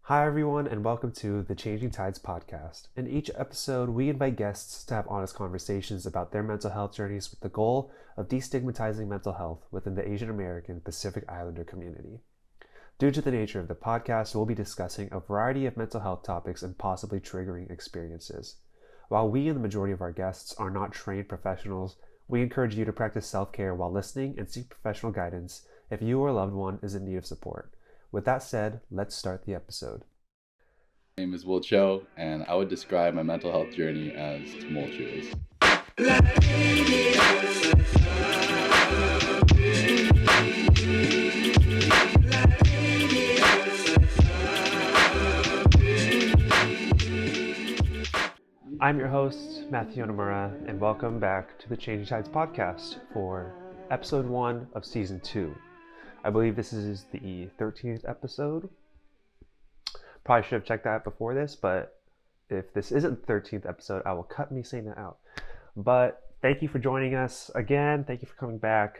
Hi, everyone, and welcome to the Changing Tides podcast. In each episode, we invite guests to have honest conversations about their mental health journeys with the goal of destigmatizing mental health within the Asian American Pacific Islander community. Due to the nature of the podcast, we'll be discussing a variety of mental health topics and possibly triggering experiences. While we and the majority of our guests are not trained professionals, we encourage you to practice self-care while listening and seek professional guidance if you or a loved one is in need of support. With that said, let's start the episode. My name is Will Cho, and I would describe my mental health journey as tumultuous. I'm your host, Matthew Yonemura, and welcome back to the Changing Tides podcast for episode 1 of season 2. I believe this is the 13th episode. Probably should have checked that before this, but if this isn't the 13th episode, I will cut me saying that out. But thank you for joining us again. Thank you for coming back.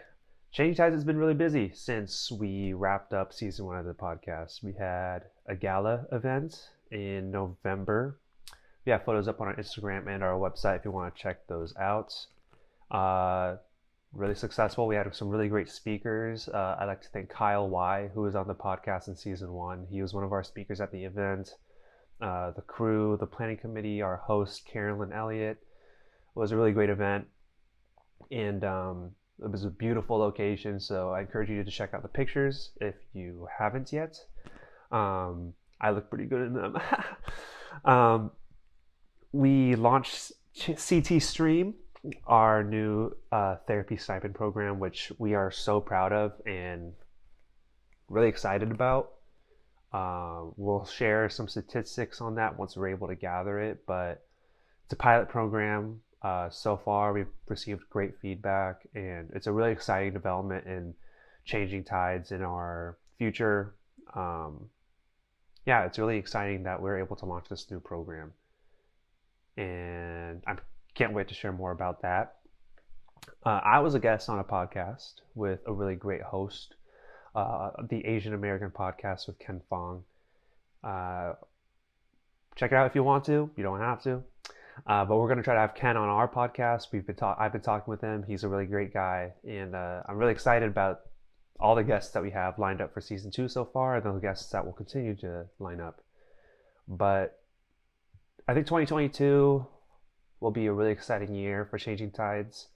Changing Tides has been really busy since we wrapped up season 1 of the podcast. We had a gala event in November. We have photos up on our Instagram and our website if you want to check those out. Really successful. We had some really great speakers. I'd like to thank Kyle Y, who was on the podcast in season 1. He was one of our speakers at the event. The crew, the planning committee, our host, Carolyn Elliott. It was a really great event. And it was a beautiful location, so I encourage you to check out the pictures if you haven't yet. I look pretty good in them. We launched CT Stream, our new therapy stipend program, which we are so proud of and really excited about. We'll share some statistics on that once we're able to gather it, but it's a pilot program. So far, we've received great feedback, and it's a really exciting development in changing tides in our future. It's really exciting that we're able to launch this new program, and I can't wait to share more about that. I was a guest on a podcast with a really great host, the Asian American podcast with Ken Fong. Check it out if you want to. You don't have to. But we're going to try to have Ken on our podcast. I've been talking with him. He's a really great guy, and I'm really excited about all the guests that we have lined up for season 2 so far, and the guests that will continue to line up. But I think 2022 will be a really exciting year for Changing Tides,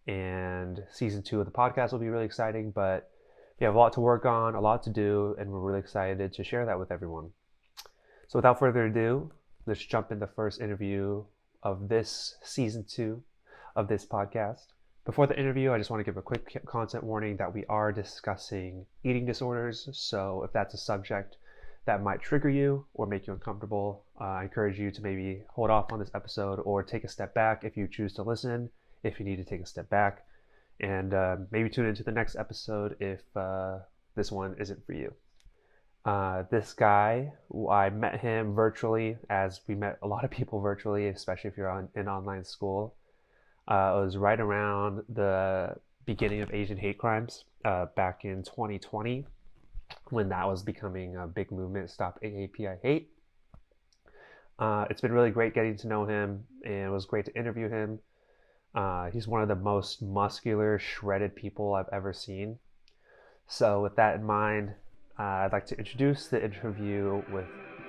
and season 2 of the podcast will be really exciting. But we have a lot to work on, a lot to do, and we're really excited to share that with everyone. So without further ado, let's jump in the first interview of this season 2 of this podcast. Before the interview, I just want to give a quick content warning that we are discussing eating disorders. So if that's a subject that might trigger you or make you uncomfortable, I encourage you to maybe hold off on this episode or take a step back if you choose to listen, if you need to take a step back, and maybe tune into the next episode if this one isn't for you. This guy, I met him virtually, as we met a lot of people virtually, especially if you're in online school. It was right around the beginning of Asian hate crimes back in 2020, when that was becoming a big movement, Stop AAPI Hate. It's been really great getting to know him, and it was great to interview him. He's one of the most muscular, shredded people I've ever seen. So with that in mind, I'd like to introduce the interview with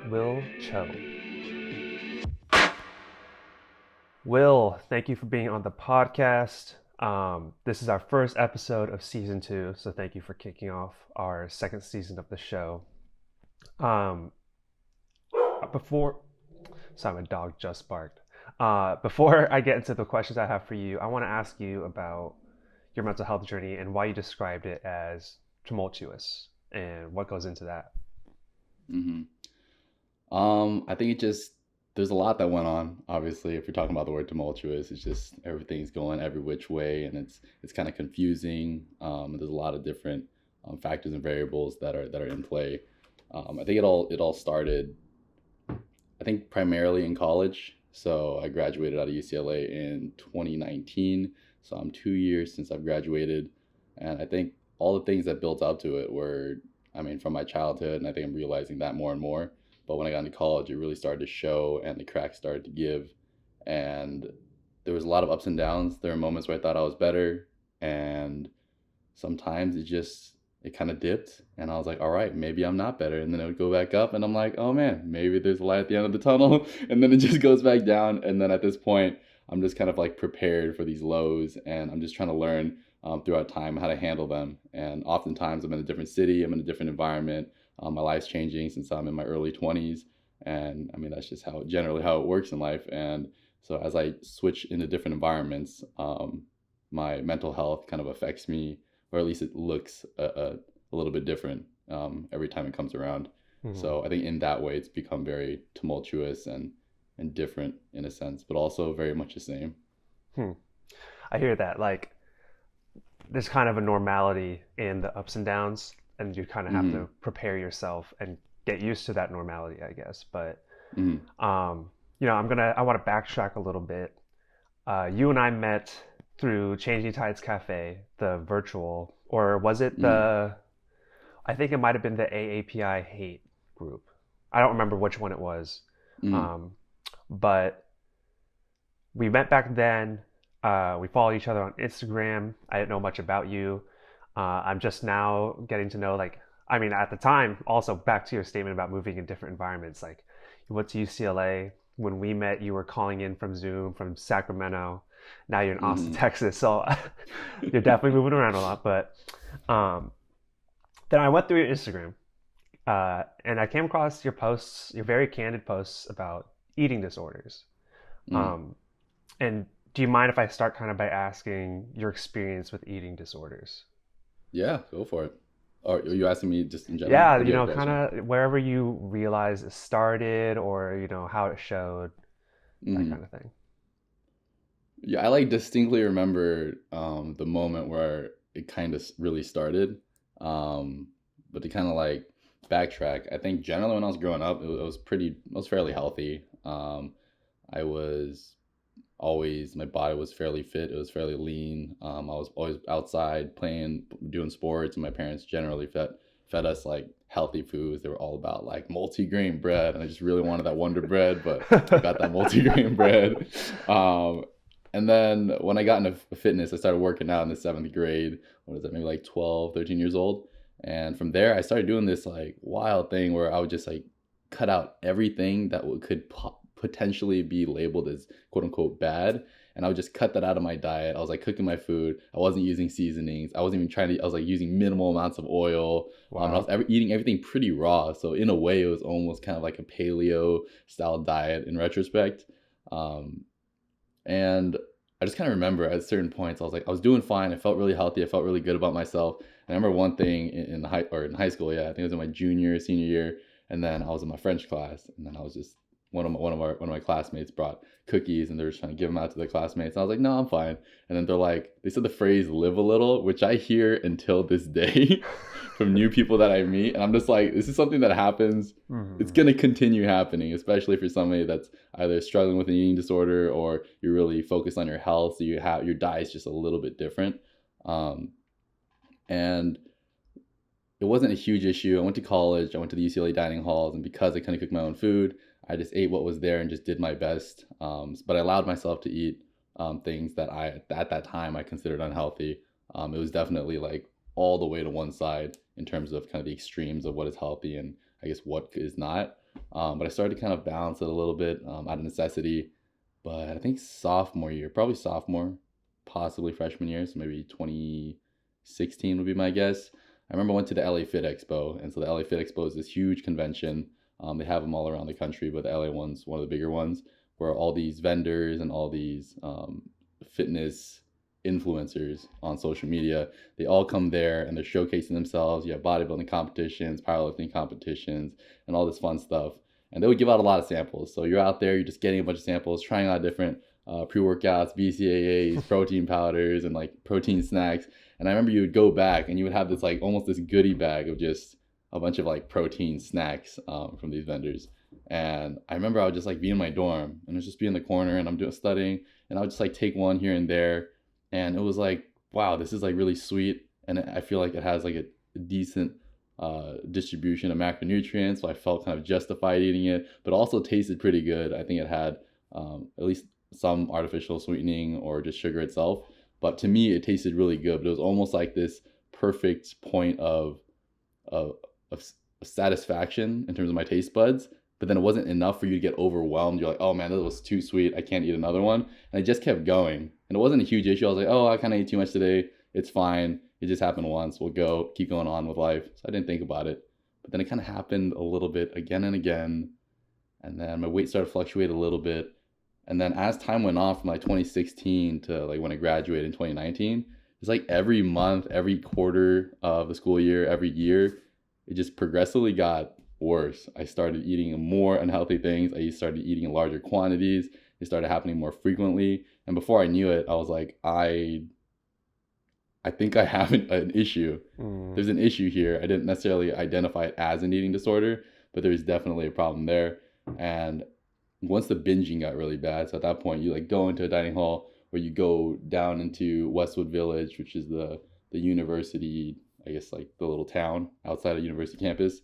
Will Cho. Will, thank you for being on the podcast. This is our first episode of season 2, so thank you for kicking off our second season of the show. Sorry, my dog just barked. Before I get into the questions I have for you, I want to ask you about your mental health journey and why you described it as tumultuous and what goes into that. I think there's a lot that went on. Obviously, if you're talking about the word tumultuous, it's just everything's going every which way, and it's kind of confusing. There's a lot of different factors and variables that are in play. I think it all started, I think, primarily in college. So I graduated out of UCLA in 2019. So I'm 2 years since I've graduated, and I think all the things that built up to it were I mean, from my childhood, and I think I'm realizing that more and more. But when I got into college, it really started to show, and the cracks started to give, and there was a lot of ups and downs. There were moments where I thought I was better, and sometimes it kind of dipped, and I was like, all right, maybe I'm not better. And then it would go back up, and I'm like, oh man, maybe there's a light at the end of the tunnel. And then it just goes back down. And then at this point, I'm just kind of like prepared for these lows, and I'm just trying to learn throughout time how to handle them. And oftentimes I'm in a different city, I'm in a different environment. My life's changing since I'm in my early 20s. And I mean, that's just generally how it works in life. And so as I switch into different environments, my mental health kind of affects me, or at least it looks a little bit different every time it comes around. Hmm. So I think in that way, it's become very tumultuous and different in a sense, but also very much the same. Hmm. I hear that. Like, there's kind of a normality in the ups and downs, and you kind of have Hmm. to prepare yourself and get used to that normality, I guess. But Hmm. I want to backtrack a little bit. You and I met through Changing Tides Cafe, the virtual, or was it Hmm. the? I think it might have been the AAPI hate group. I don't remember which one it was, Hmm. um, but we met back then. We followed each other on Instagram. I didn't know much about you. I'm just now getting to know, like, I mean, at the time, also back to your statement about moving in different environments. Like, you went to UCLA. When we met, you were calling in from Zoom from Sacramento. Now you're in Austin, Hmm. Texas. So you're definitely moving around a lot. But um, then I went through your Instagram, and I came across your posts, your very candid posts about eating disorders. Hmm. Um, and do you mind if I start kind of by asking your experience with eating disorders? Yeah, go for it. Or are you asking me just in general, Yeah, or do you have a kind question? of wherever you realize it started or, how it showed, that Hmm. kind of thing. Yeah, I like distinctly remember the moment where it kind of really started. Um, but to kind of like backtrack, I think generally when I was growing up, it was fairly healthy. I was always, my body was fairly fit. It was fairly lean. I was always outside playing, doing sports, and my parents generally fed us like healthy foods. They were all about like multi-grain bread, and I just really wanted that Wonder Bread, but I got that multi-grain bread. Um, and then when I got into fitness, I started working out in the seventh grade. What is that? Maybe like 12, 13 years old. And from there, I started doing this like wild thing where I would just like cut out everything that could potentially be labeled as quote unquote bad. And I would just cut that out of my diet. I was like cooking my food. I wasn't using seasonings. I wasn't even trying to, I was like using minimal amounts of oil. And I was Wow. eating everything pretty raw. So in a way, it was almost kind of like a paleo style diet in retrospect. Um, and I just kind of remember at certain points, I was like, I was doing fine. I felt really healthy. I felt really good about myself. And I remember one thing in high school. Yeah, I think it was in my junior, senior year. And then I was in my French class, and then I was just one of my classmates brought cookies, and they were trying to give them out to their classmates. And I was like, no, I'm fine. And then they said the phrase "live a little," which I hear until this day from new people that I meet, and I'm just like, this is something that happens. It's Hmm. gonna continue happening, especially for somebody that's either struggling with an eating disorder or you're really focused on your health, so you have your diet's just a little bit different. Um, and it wasn't a huge issue. I went to college, I went to the UCLA dining halls, and because I couldn't cook my own food, I just ate what was there and just did my best. But I allowed myself to eat things that at that time I considered unhealthy. It was definitely like all the way to one side in terms of kind of the extremes of what is healthy and I guess what is not. But I started to kind of balance it a little bit out of necessity. But I think sophomore year, probably sophomore, possibly freshman year, so maybe 2016 would be my guess. I remember I went to the LA Fit Expo, and so the LA Fit Expo is this huge convention. They have them all around the country, but the LA one's one of the bigger ones, where all these vendors and all these fitness influencers on social media, they all come there and they're showcasing themselves. You have bodybuilding competitions, powerlifting competitions, and all this fun stuff. And they would give out a lot of samples. So you're out there, you're just getting a bunch of samples, trying out different pre-workouts, BCAAs, protein powders, and like protein snacks. And I remember you would go back and you would have this like almost this goodie bag of just a bunch of like protein snacks from these vendors. And I remember I would just like be in my dorm and I'd just be in the corner and I'm doing studying and I would just like take one here and there. And it was like, wow, this is like really sweet. And I feel like it has like a decent distribution of macronutrients, so I felt kind of justified eating it, but also tasted pretty good. I think it had at least some artificial sweetening or just sugar itself, but to me it tasted really good. But it was almost like this perfect point of, of satisfaction in terms of my taste buds, but then it wasn't enough for you to get overwhelmed. You're like, oh man, that was too sweet, I can't eat another one. And I just kept going, and it wasn't a huge issue. I was like, oh, I kind of ate too much today, it's fine, it just happened once, we'll go keep going on with life. So I didn't think about it. But then it kind of happened a little bit again and again, and then my weight started to fluctuate a little bit. And then as time went on, from like 2016 to like when I graduated in 2019, it's like every month, every quarter of the school year, every year, it just progressively got worse. I started eating more unhealthy things. I started eating in larger quantities. It started happening more frequently. And before I knew it, I was like, I think I have an issue. There's an issue here. I didn't necessarily identify it as an eating disorder, but there's definitely a problem there. And once the binging got really bad, so at that point you like go into a dining hall, or you go down into Westwood Village, which is the university, I guess like the little town outside of university campus,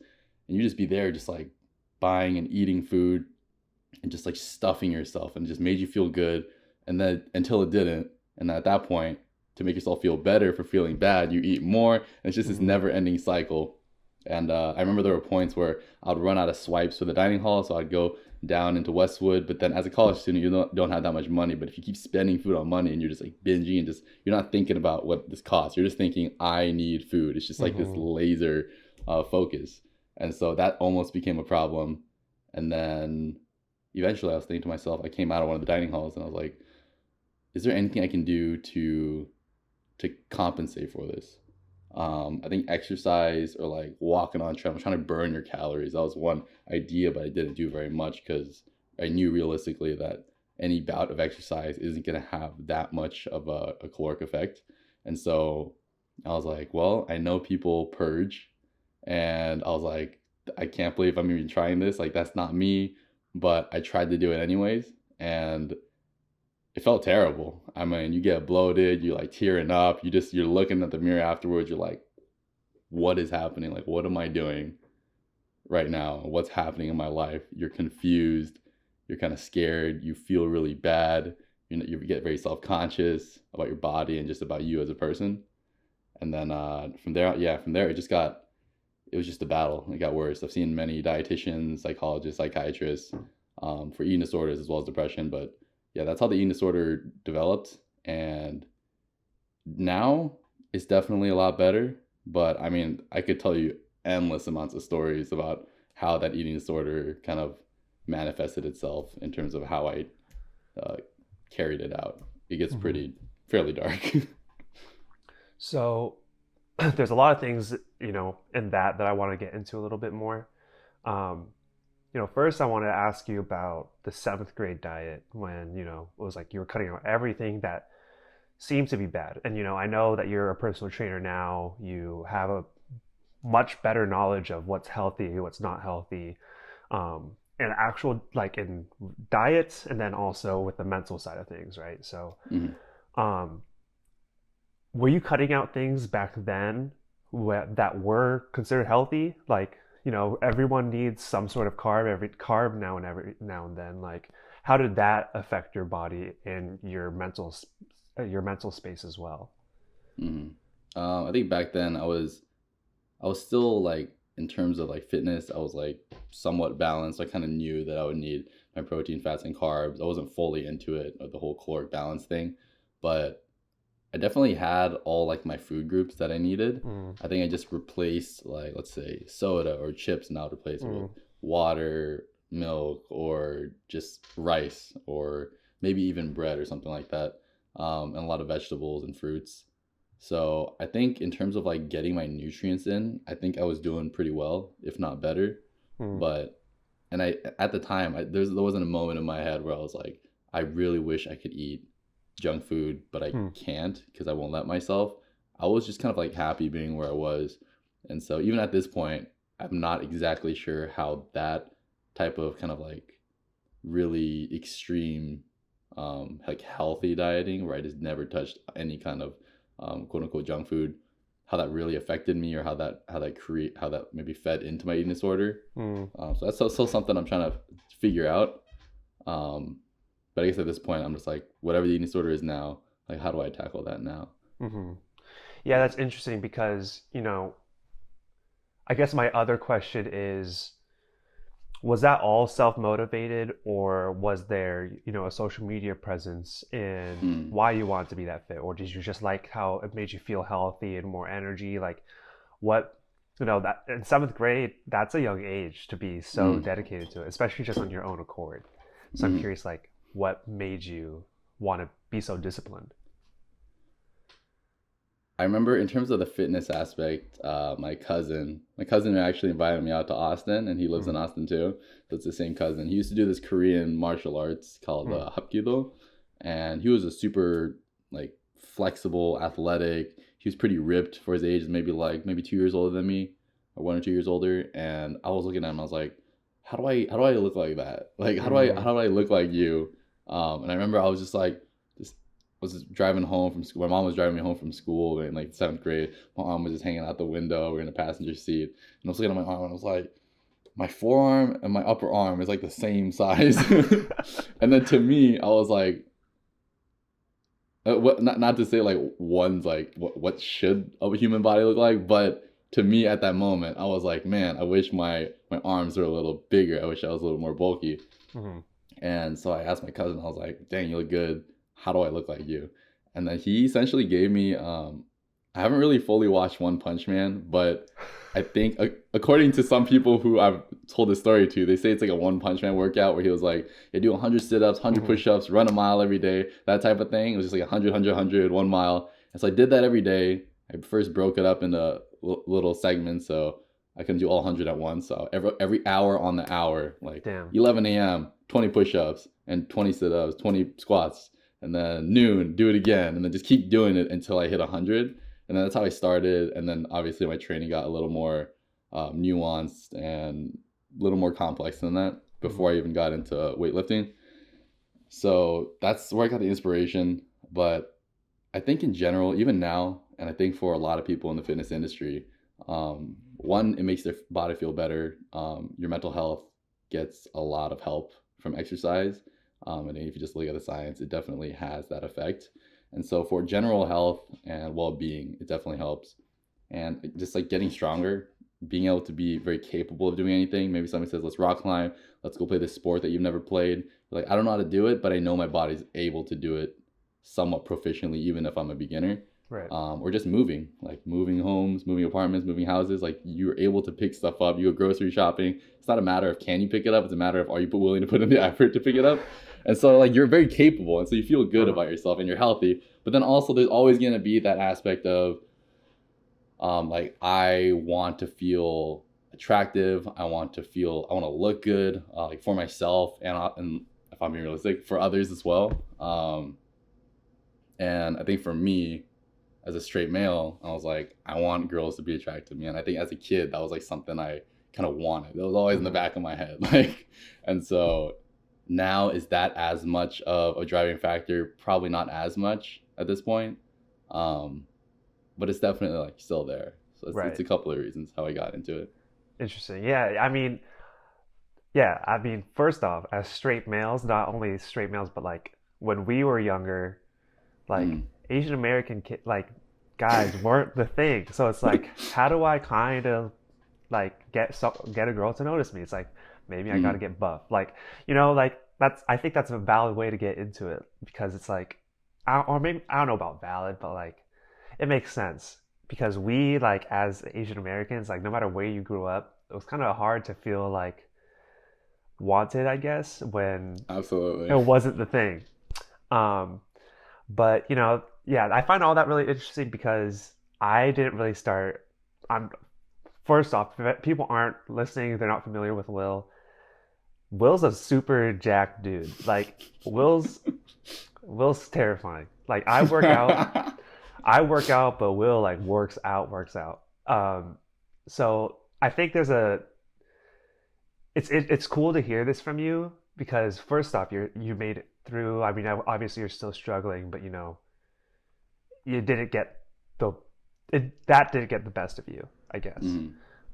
and you just be there just like buying and eating food and just like stuffing yourself, and it just made you feel good. And then until it didn't, and at that point, to make yourself feel better for feeling bad, you eat more, and it's just this never-ending cycle. And I remember there were points where I'd run out of swipes for the dining hall, so I'd go down into Westwood. But then as a college student, you don't have that much money. But if you keep spending food on money and you're just like binging and just, you're not thinking about what this costs, you're just thinking, I need food. It's just like this laser focus. And so that almost became a problem. And then eventually I was thinking to myself, I came out of one of the dining halls and I was like, is there anything I can do to compensate for this? I think exercise, or like walking on treadmill, trying to burn your calories. That was one idea, but I didn't do very much because I knew realistically that any bout of exercise isn't going to have that much of a caloric effect. And so I was like, well, I know people purge, and I was like, I can't believe I'm even trying this. Like, that's not me, but I tried to do it anyways, and it felt terrible. I mean, you get bloated, you're like tearing up, you're looking at the mirror afterwards, you're like, what is happening? Like, what am I doing right now? What's happening in my life? You're confused, you're kind of scared, you feel really bad, you get very self-conscious about your body and just about you as a person. And then from there, it was just a battle. It got worse. I've seen many dietitians, psychologists, psychiatrists for eating disorders as well as depression, but yeah, that's how the eating disorder developed. And now it's definitely a lot better. But I mean, I could tell you endless amounts of stories about how that eating disorder kind of manifested itself in terms of how I carried it out. It gets fairly dark. So there's a lot of things, in that I want to get into a little bit more. First I want to ask you about the 7th grade diet when, it was like you were cutting out everything that seemed to be bad. And, I know that you're a personal trainer now. You have a much better knowledge of what's healthy, what's not healthy, and actual, like in diets, and then also with the mental side of things, right? So, were you cutting out things back then that were considered healthy? Like, everyone needs some sort of carb now and then. Like, how did that affect your body and your mental space as well? I think back then I was still like, in terms of like fitness, I was like somewhat balanced. I kind of knew that I would need my protein, fats, and carbs. I wasn't fully into it, or the whole caloric balance thing, but I definitely had all like my food groups that I needed. I think I just replaced, like, let's say soda or chips, and I'll replace it with water, milk, or just rice, or maybe even bread or something like that, and a lot of vegetables and fruits. So I think in terms of like getting my nutrients in, I think I was doing pretty well, if not better. But, and I, at the time, there wasn't a moment in my head where I was like, I really wish I could eat junk food, but I can't because I won't let myself. I was just kind of like happy being where I was. And so even at this point, I'm not exactly sure how that type of kind of like really extreme like healthy dieting, where I just never touched any kind of quote unquote junk food, how that really affected me, or how that maybe fed into my eating disorder. Mm. So that's still something I'm trying to figure out. Um, but I guess at this point, I'm just like, whatever the eating disorder is now, like, how do I tackle that now? Hmm. Yeah, that's interesting because, I guess my other question is, was that all self-motivated, or was there, a social media presence in Mm, why you wanted to be that fit? Or did you just like how it made you feel healthy and more energy? Like what, that in seventh grade, that's a young age to be so mm, dedicated to it, especially just on your own accord. So I'm mm. curious, like, what made you want to be so disciplined? I remember in terms of the fitness aspect, my cousin actually invited me out to Austin, and he lives in Mm. Austin too. So it's the same cousin. He used to do this Korean martial arts called Mm. Hapkido, and he was a super like flexible, athletic. He was pretty ripped for his age, maybe 2 years older than me, or 1 or 2 years older. And I was looking at him, I was like, how do I look like that? Like Mm. how do I look like you? And I remember I was just like, just was just driving home from school. My mom was driving me home from school in like seventh grade. My mom was just hanging out the window. We are in the passenger seat, and I was looking at my arm, and I was like, my forearm and my upper arm is like the same size. And then to me, I was like, not to say like one's like what should a human body look like, but to me at that moment, I was like, man, I wish my arms were a little bigger. I wish I was a little more bulky. Mm. And so I asked my cousin, I was like, dang, you look good. How do I look like you? And then he essentially gave me, I haven't really fully watched One Punch Man, but I think, according to some people who I've told this story to, they say it's like a One Punch Man workout where he was like, yeah, do 100 sit ups, 100 Mm. push ups, run a mile every day, that type of thing. It was just like 100, 100, 100, 1 mile. And so I did that every day. I first broke it up into little segments. So I couldn't do all 100 at once. So every hour on the hour, like Damn. 11 a.m., 20 push-ups and 20 sit-ups, 20 squats, and then noon, do it again, and then just keep doing it until I hit 100. And then that's how I started. And then obviously my training got a little more nuanced and a little more complex than that Mm. before I even got into weightlifting. So that's where I got the inspiration. But I think in general, even now, and I think for a lot of people in the fitness industry, one, it makes their body feel better. Your mental health gets a lot of help from exercise. And if you just look at the science, it definitely has that effect. And so for general health and well-being, it definitely helps. And just like getting stronger, being able to be very capable of doing anything. Maybe somebody says, let's rock climb, let's go play this sport that you've never played. Like, I don't know how to do it, but I know my body's able to do it somewhat proficiently, even if I'm a beginner. Right. Or just moving, like moving homes, moving apartments, moving houses. Like, you're able to pick stuff up. You go grocery shopping. It's not a matter of can you pick it up. It's a matter of are you willing to put in the effort to pick it up. And so like you're very capable, and so you feel good Uh-huh. about yourself and you're healthy. But then also there's always gonna be that aspect of like I want to feel attractive. I want to look good, like for myself and if I'm being realistic, for others as well. And I think for me, as a straight male, I was like, I want girls to be attracted to me. And I think as a kid, that was like something I kind of wanted. That was always in the Mm-hmm. back of my head. Like, and so now is that as much of a driving factor? Probably not as much at this point. Um, but it's definitely like still there. So it's Right. a couple of reasons how I got into it. Interesting. Yeah, I mean, first off, as straight males, not only straight males, but like when we were younger, like Mm. Asian American like guys weren't the thing. So it's like, how do I kind of like get a girl to notice me? It's like maybe I got to Mm. get buff. Like, like I think that's a valid way to get into it because it's like, or maybe I don't know about valid, but like it makes sense because we like as Asian Americans, like no matter where you grew up, it was kind of hard to feel like wanted, I guess, when it Absolutely. wasn't the thing. Um, but yeah, I find all that really interesting because I didn't really start. I'm first off, if people aren't listening, they're not familiar with Will. Will's a super jacked dude. Like Will's terrifying. Like I work out, but Will like works out. So I think it's cool to hear this from you because first off, you made it through. I mean, obviously you're still struggling, but you didn't get the that didn't get the best of you, I guess. Mm-hmm.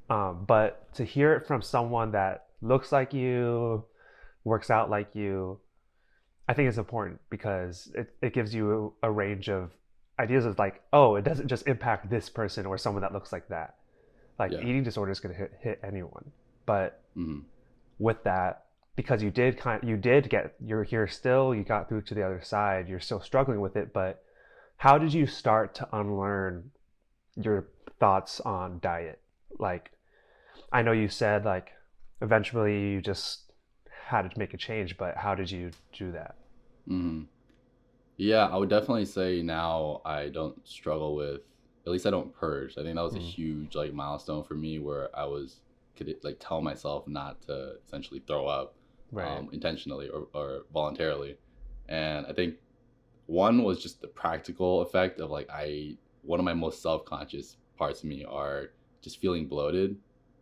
But to hear it from someone that looks like you, works out like you, I think it's important because it gives you a range of ideas of like, oh, it doesn't just impact this person or someone that looks like that. Like Yeah. eating disorders can hit anyone. But Mm-hmm. with that, because you did get, you're here still, you got through to the other side, you're still struggling with it, but how did you start to unlearn your thoughts on diet? Like, I know you said like eventually you just had to make a change, but how did you do that? Mm-hmm. Yeah, I would definitely say now I don't struggle with, at least I don't purge. I think that was a Mm, huge like milestone for me where I was could like tell myself not to essentially throw up right. intentionally or voluntarily. And I think one was just the practical effect of like one of my most self-conscious parts of me are just feeling bloated.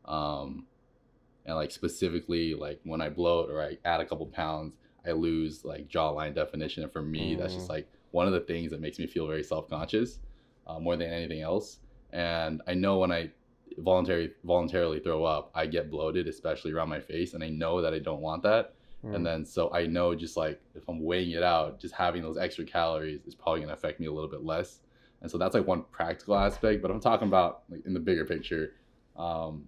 Um, and like specifically like when I bloat or I add a couple pounds, I lose like jawline definition. And for me, that's just Mm, like one of the things that makes me feel very self-conscious, more than anything else. And I know when I voluntarily throw up, I get bloated, especially around my face, and I know that I don't want that. And mm, then so I know just like if I'm weighing it out, just having those extra calories is probably gonna affect me a little bit less. And so that's like one practical aspect. But I'm talking about like in the bigger picture. Um,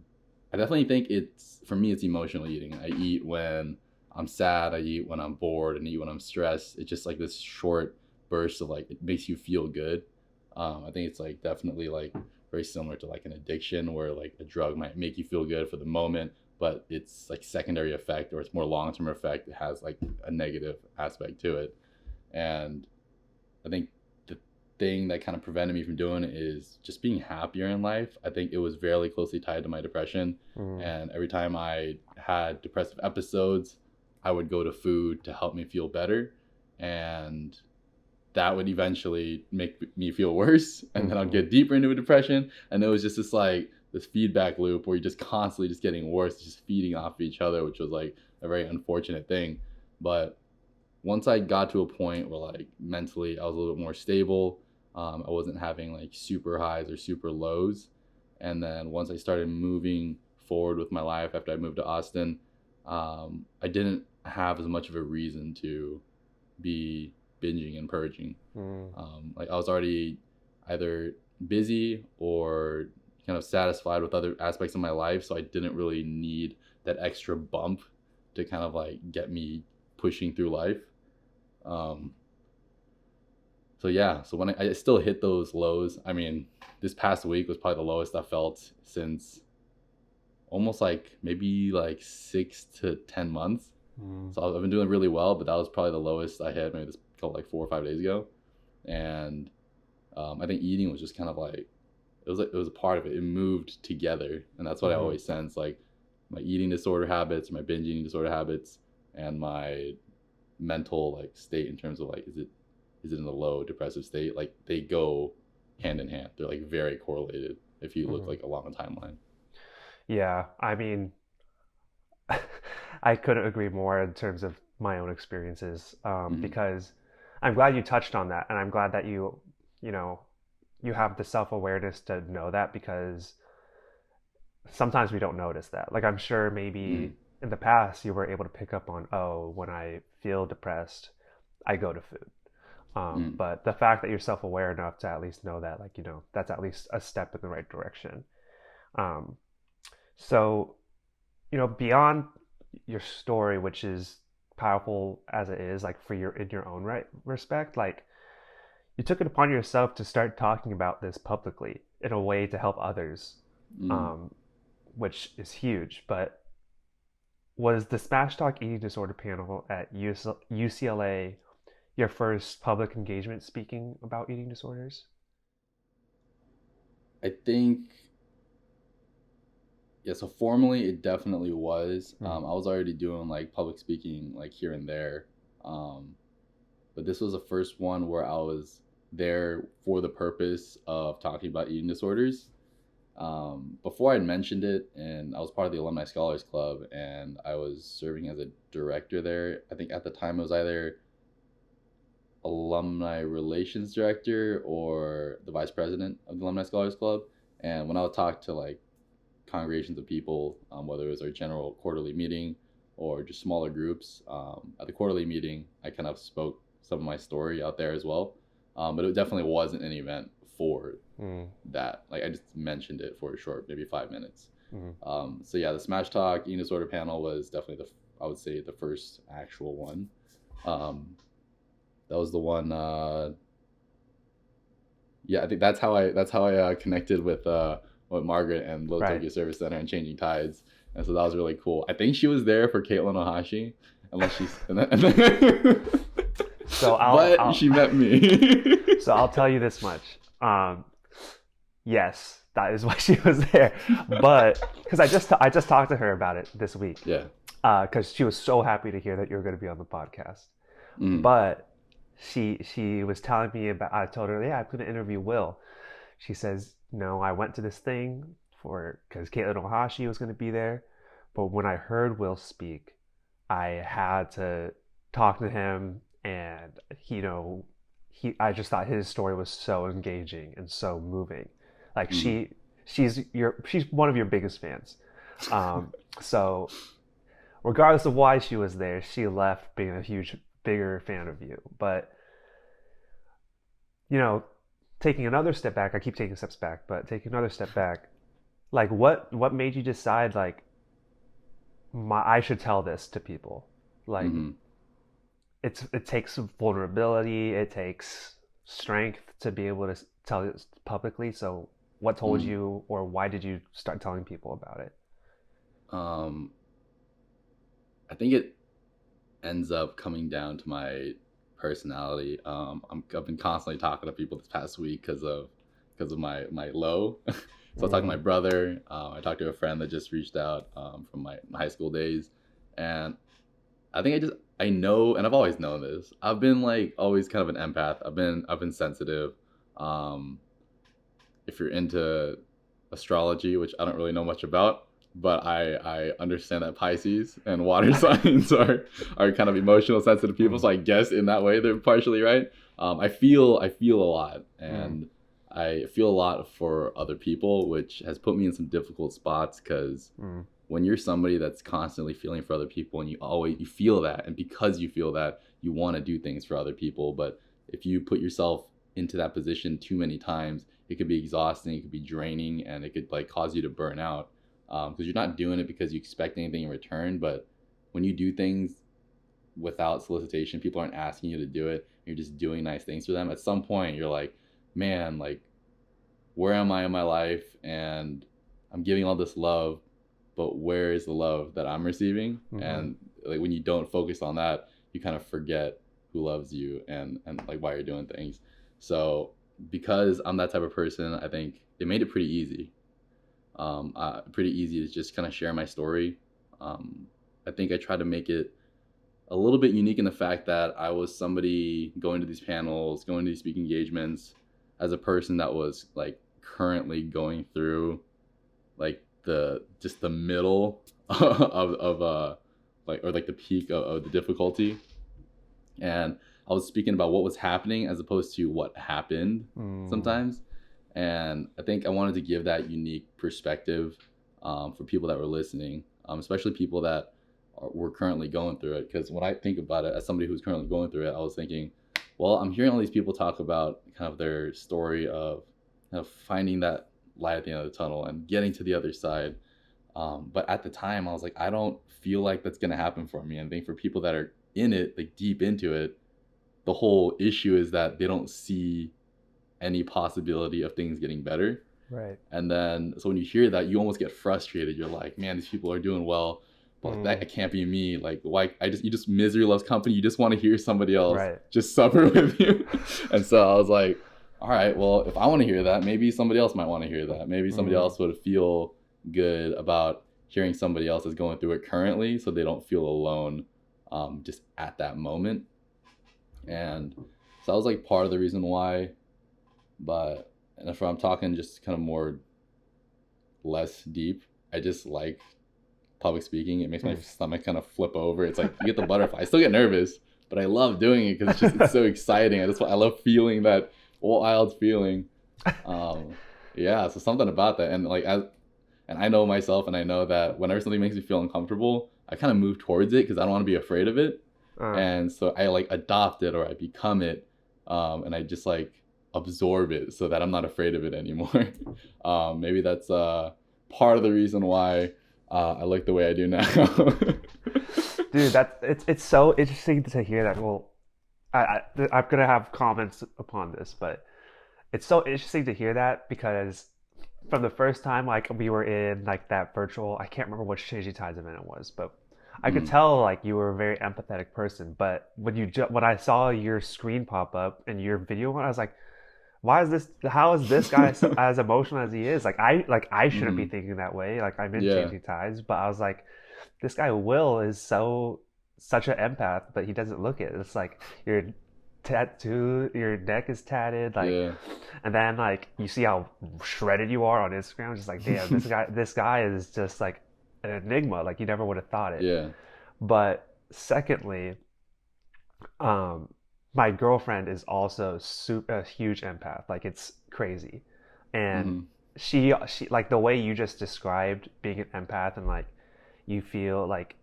I definitely think it's for me. It's emotional eating. I eat when I'm sad. I eat when I'm bored, and eat when I'm stressed. It's just like this short burst of like it makes you feel good. I think it's like definitely like very similar to like an addiction, where like a drug might make you feel good for the moment, but it's like secondary effect or it's more long term effect. It has like a negative aspect to it, and I think the thing that kind of prevented me from doing it is just being happier in life. I think it was very closely tied to my depression. mm, And every time I had depressive episodes, I would go to food to help me feel better. And that would eventually make me feel worse. And then I'd mm, get deeper into a depression. And it was just this like this feedback loop where you're just constantly just getting worse, just feeding off of each other, which was like a very unfortunate thing. But once I got to a point where like mentally I was a little bit more stable, I wasn't having like super highs or super lows. And then once I started moving forward with my life after I moved to Austin, I didn't have as much of a reason to be binging and purging. mm. Like I was already either busy or kind of satisfied with other aspects of my life, so I didn't really need that extra bump to kind of like get me pushing through life. Um, so yeah, so when I still hit those lows, I mean, this past week was probably the lowest I felt since almost like maybe like 6 to 10 months. Mm. So I've been doing really well, but that was probably the lowest I had maybe this felt like 4 or 5 days ago. And I think eating was just kind of like it was a part of it. It moved together, and that's what I Mm-hmm. always sense like my eating disorder habits, my binge eating disorder habits, and my mental like state in terms of like is it in a low depressive state, like they go hand in hand. They're like very correlated if you look Mm-hmm. like along a timeline. Yeah, I mean, I couldn't agree more in terms of my own experiences, Mm-hmm. because I'm glad you touched on that, and I'm glad that you know, you have the self awareness to know that because sometimes we don't notice that. Like I'm sure maybe Mm-hmm. in the past you were able to pick up on, oh, when I feel depressed, I go to food. Mm-hmm. But the fact that you're self aware enough to at least know that, like, that's at least a step in the right direction. Um, so, beyond your story, which is powerful as it is, like for your in your own right respect, like you took it upon yourself to start talking about this publicly in a way to help others, Mm-hmm. um, which is huge. But was the Smash Talk Eating Disorder panel at UCLA your first public engagement speaking about eating disorders? I think yeah, so formally it definitely was. Hmm. I was already doing like public speaking like here and there. Um, but this was the first one where I was there for the purpose of talking about eating disorders. Before I'd mentioned it, and I was part of the Alumni Scholars Club, and I was serving as a director there. I think at the time it was either alumni relations director or the vice president of the Alumni Scholars Club. And when I would talk to like congregations of people, whether it was our general quarterly meeting or just smaller groups, at the quarterly meeting, I kind of spoke some of my story out there as well. But it definitely wasn't an event for that. Like I just mentioned it for a short, maybe 5 minutes. So yeah, the Smash Talk Eating Disorder panel was definitely I would say the first actual one. That was the one. Yeah, I think that's how I connected with Margaret and Little Tokyo Service Center and Changing Tides, and so that was really cool. I think she was there for Caitlin Ohashi, unless she's. But she met me. So I'll tell you this much. Yes, that is why she was there. But because I just talked to her about it this week. Yeah. Because she was so happy to hear that you were going to be on the podcast. But she was telling me about. I told her, yeah, I'm going to interview Will. She says, no, I went to this thing because Caitlin Ohashi was going to be there. But when I heard Will speak, I had to talk to him, and I just thought his story was so engaging and so moving. Like she's one of your biggest fans. So regardless of why she was there, she left being a bigger fan of you. But taking another step back, I keep taking steps back, but taking another step back, like what made you decide like I should tell this to people? Like it takes vulnerability, it takes strength to be able to tell it publicly. So what told you, or why did you start telling people about it? I think it ends up coming down to my personality. I've been constantly talking to people this past week because of my low. So I talked to my brother. I talked to a friend that just reached out from my high school days, and I think I know, and I've always known this. I've been like always kind of an empath. I've been sensitive. If you're into astrology, which I don't really know much about, but I understand that Pisces and water signs are kind of emotional, sensitive people. So I guess in that way they're partially right. I feel a lot, and I feel a lot for other people, which has put me in some difficult spots because when you're somebody that's constantly feeling for other people and you feel that, and because you feel that, you want to do things for other people. But if you put yourself into that position too many times, it could be exhausting, it could be draining, and it could like cause you to burn out. Because you're not doing it because you expect anything in return. But when you do things without solicitation, people aren't asking you to do it, you're just doing nice things for them. At some point, you're like, man, like, where am I in my life? And I'm giving all this love, but where is the love that I'm receiving? And like when you don't focus on that, you kind of forget who loves you and like why you're doing things. So because I'm that type of person, I think it made it pretty easy. Pretty easy to just kind of share my story. I think I tried to make it a little bit unique in the fact that I was somebody going to these panels, going to these speaking engagements as a person that was like currently going through like the middle of the peak of the difficulty. And I was speaking about what was happening as opposed to what happened sometimes. And I think I wanted to give that unique perspective for people that were listening, especially people that were currently going through it. Because when I think about it, as somebody who's currently going through it, I was thinking, well, I'm hearing all these people talk about kind of their story of finding that light at the end of the tunnel and getting to the other side. But at the time, I was like, I don't feel like that's going to happen for me. And I think for people that are in it, like deep into it, the whole issue is that they don't see any possibility of things getting better. Right. And then so when you hear that, you almost get frustrated. You're like, man, these people are doing well, but that can't be me. Like, why? You just misery loves company. You just want to hear somebody else just suffer with you. And so I was like, all right, well, if I want to hear that, maybe somebody else might want to hear that. Maybe somebody else would feel good about hearing somebody else is going through it currently, so they don't feel alone just at that moment. And so that was like part of the reason why. But and if I'm talking just kind of more less deep, I just like public speaking. It makes my stomach kind of flip over. It's like you get the butterfly. I still get nervous, but I love doing it because it's so exciting. I love feeling that wild feeling. Um, yeah, so something about that, and and I know myself, and I know that whenever something makes me feel uncomfortable, I kind of move towards it because I don't want to be afraid of it, Uh, and so I like adopt it or I become it, and I just like absorb it so that I'm not afraid of it anymore. Maybe that's part of the reason why I look the way I do now. dude, it's so interesting to hear that. Well, I'm gonna have comments upon this, but it's so interesting to hear that because from the first time like we were in like that virtual, I can't remember which Changing Tides event it was, but I could Mm, tell like you were a very empathetic person. But when I saw your screen pop up and your video, I was like, why is this? How is this guy as emotional as he is? Like I shouldn't be mhm. thinking that way. Like I'm in Yeah, Changing Tides, but I was like, this guy Will is such an empath, but he doesn't look it. It's like your tattoo, your neck is tatted, like, yeah, and then like you see how shredded you are on Instagram. Just like, damn, this guy is just like an enigma. Like you never would have thought it. yeah. But secondly, um, my girlfriend is also a huge empath. Like it's crazy, and Hmm. she like the way you just described being an empath and like you feel like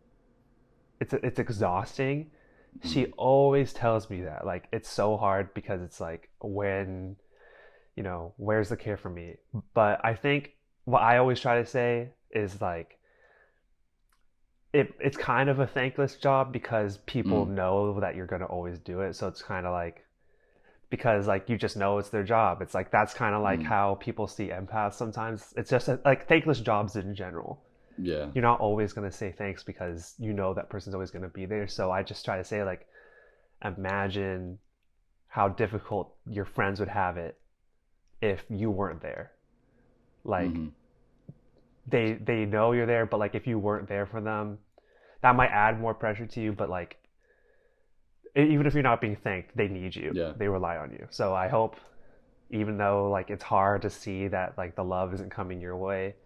it's exhausting. She Hmm. always tells me that like it's so hard because it's like where's the care for me? But I think what I always try to say is like it's kind of a thankless job because people Mm, know that you're going to always do it. So it's kind of like because like you just know it's their job. It's like that's kind of like mm, how people see empaths sometimes. It's just like thankless jobs in general. yeah. You're not always going to say thanks because you know that person's always going to be there. So I just try to say like imagine how difficult your friends would have it if you weren't there. Like Hmm. they know you're there, but like if you weren't there for them, that might add more pressure to you. But like even if you're not being thanked, they need you. Yeah. They rely on you. So I hope, even though like it's hard to see that like the love isn't coming your way,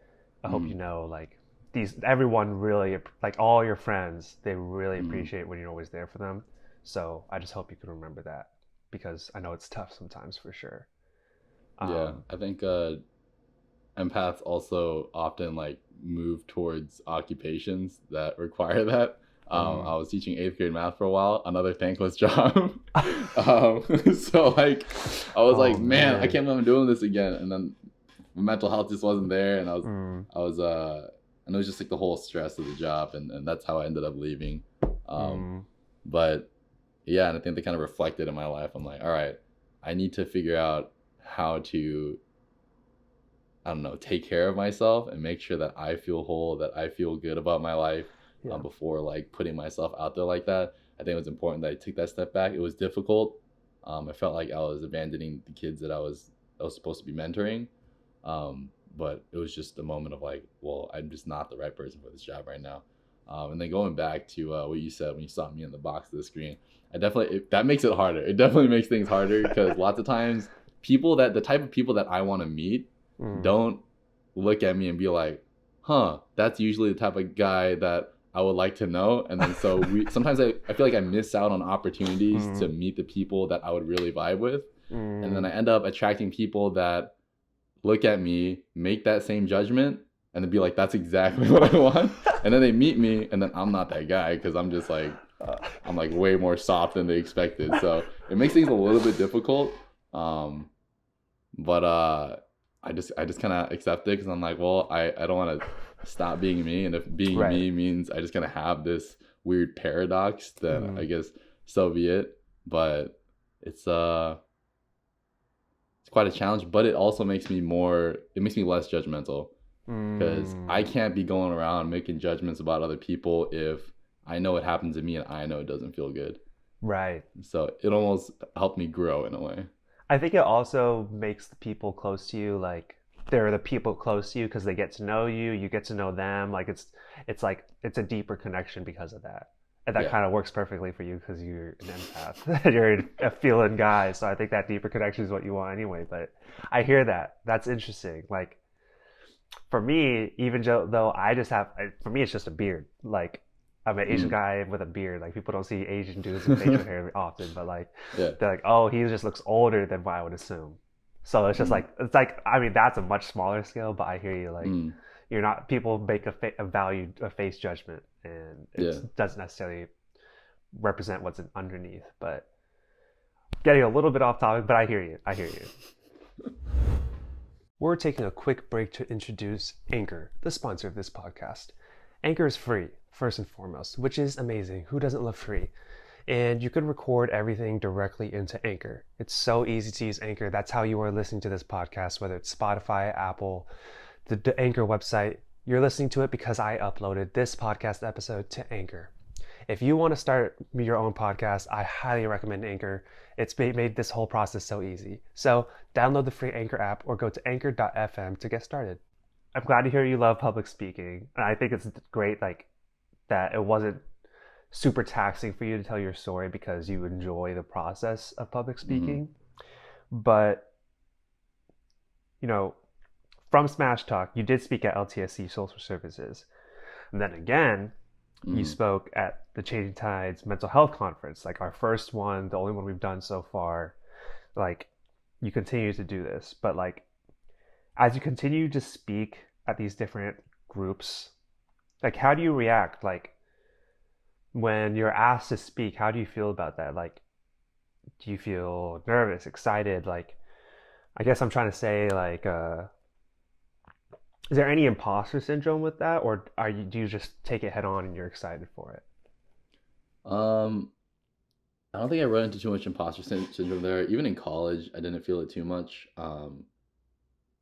I hope Mm, you know like these everyone really like all your friends they really hmm. appreciate when you're always there for them. So I just hope you can remember that because I know it's tough sometimes for sure. Yeah. Um, I think empaths also often like move towards occupations that require that. mm, I was teaching eighth grade math for a while, another thankless job. So like, I was oh like, man, I man. can't believe I'm doing this again. And then my mental health just wasn't there, and Mm, I was, and it was just like the whole stress of the job, and that's how I ended up leaving. Um, mm, but yeah, and I think they kind of reflected in my life. I'm like, all right, I need to figure out how to, I don't know, take care of myself and make sure that I feel whole, that I feel good about my life, yeah. before like putting myself out there like that. I think it was important that I took that step back. It was difficult. I felt like I was abandoning the kids that I was supposed to be mentoring. Um, but it was just a moment of like, well, I'm just not the right person for this job right now. And then going back to what you said when you saw me in the box of the screen, that makes it harder. It definitely makes things harder because lots of times the type of people that I want to meet Mm, don't look at me and be like, huh, that's usually the type of guy that I would like to know. And then so sometimes I feel like I miss out on opportunities to mm, meet the people that I would really vibe with. And then mm, I end up attracting people that look at me, make that same judgment, and then be like, that's exactly what I want. And then they meet me, and then I'm not that guy because I'm like way more soft than they expected. So it makes things a little bit difficult. Um, but I just kind of accept it because I'm like, well, I don't want to stop being me, and if being right. me means I just kind of have this weird paradox, then I Mm, guess so be it. But it's uh it's quite a challenge, but it makes me less judgmental because I mm, can't be going around making judgments about other people if I know it happened to me and I know it doesn't feel good. right. So it almost helped me grow in a way. I think it also makes the people close to you like they're the people close to you because they get to know you, you get to know them. Like it's like it's a deeper connection because of that. And that Yeah. kind of works perfectly for you because you're an empath. You're a feeling guy, so I think that deeper connection is what you want anyway. But I hear that. That's interesting. Like for me, even though I just have, for me, it's just a beard. Like I'm an Asian Mm, guy with a beard. Like people don't see Asian dudes with facial hair often, but like yeah. they're like, oh, he just looks older than what I would assume. So it's just Mm, like I mean that's a much smaller scale, but I hear you. Like mm, you're not people make a face judgment, and it yeah. doesn't necessarily represent what's underneath. But getting a little bit off topic, but I hear you. I hear you. We're taking a quick break to introduce Anchor, the sponsor of this podcast. Anchor is free, first and foremost, which is amazing. Who doesn't love free? And you can record everything directly into Anchor. It's so easy to use Anchor. That's how you are listening to this podcast, whether it's Spotify, Apple, the Anchor website. You're listening to it because I uploaded this podcast episode to Anchor. If you want to start your own podcast, I highly recommend Anchor. It's made this whole process so easy. So download the free Anchor app or go to anchor.fm to get started. I'm glad to hear you love public speaking. And I think it's great like that it wasn't super taxing for you to tell your story because you enjoy the process of public Mm-hmm. speaking. But, you know, from Smash Talk, you did speak at LTSC Social Services. And then again, you Mm-hmm. spoke at the Changing Tides Mental Health Conference, like our first one, the only one we've done so far. Like, you continue to do this, but like, as you continue to speak at these different groups, like, how do you react? Like, when you're asked to speak, how do you feel about that? Like, do you feel nervous, excited? Like, I guess I'm trying to say, like, is there any imposter syndrome with that, or do you just take it head on and you're excited for it? Um, I don't think I run into too much syndrome there. Even in college, I didn't feel it too much.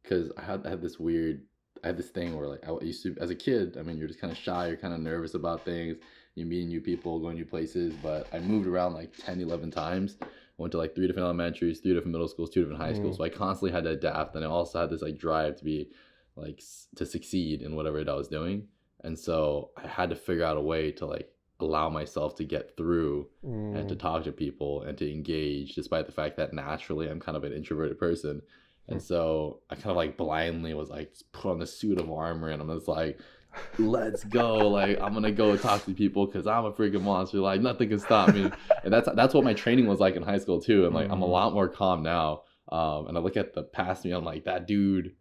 Because I had this weird, I had this thing where like I used to, as a kid, I mean, you're just kind of shy, you're kind of nervous about things, you're meeting new people, going new places. But I moved around like 10, 11 times. Went to like 3 different elementaries, 3 different middle schools, 2 different high schools. Mm, So I constantly had to adapt, and I also had this like drive to be like to succeed in whatever it I was doing. And so I had to figure out a way to like allow myself to get through and to mm, talk to people and to engage, despite the fact that naturally I'm kind of an introverted person. And mm. so I kind of like blindly was like put on the suit of armor, and I'm just like, let's go. Like I'm gonna go talk to people because I'm a freaking monster. Like nothing can stop me. And that's what my training was like in high school too. And like I'm a Mm, lot more calm now. And I look at the past me, I'm like, that dude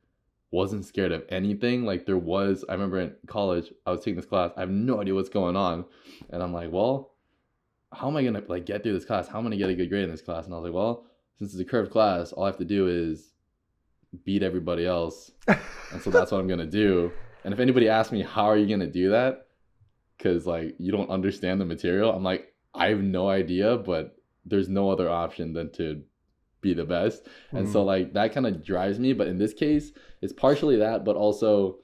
wasn't scared of anything. Like there was, I remember in college, I was taking this class, I have no idea what's going on. And I'm like, well, how am I gonna like get through this class? How am I gonna get a good grade in this class? And I was like, well, since it's a curved class, all I have to do is beat everybody else. And so that's what I'm gonna do. And if anybody asks me, how are you gonna do that? Because like you don't understand the material, I'm like, I have no idea, but there's no other option than to be the best. And so mm, like that kind of drives me. But in this case, it's partially that, but also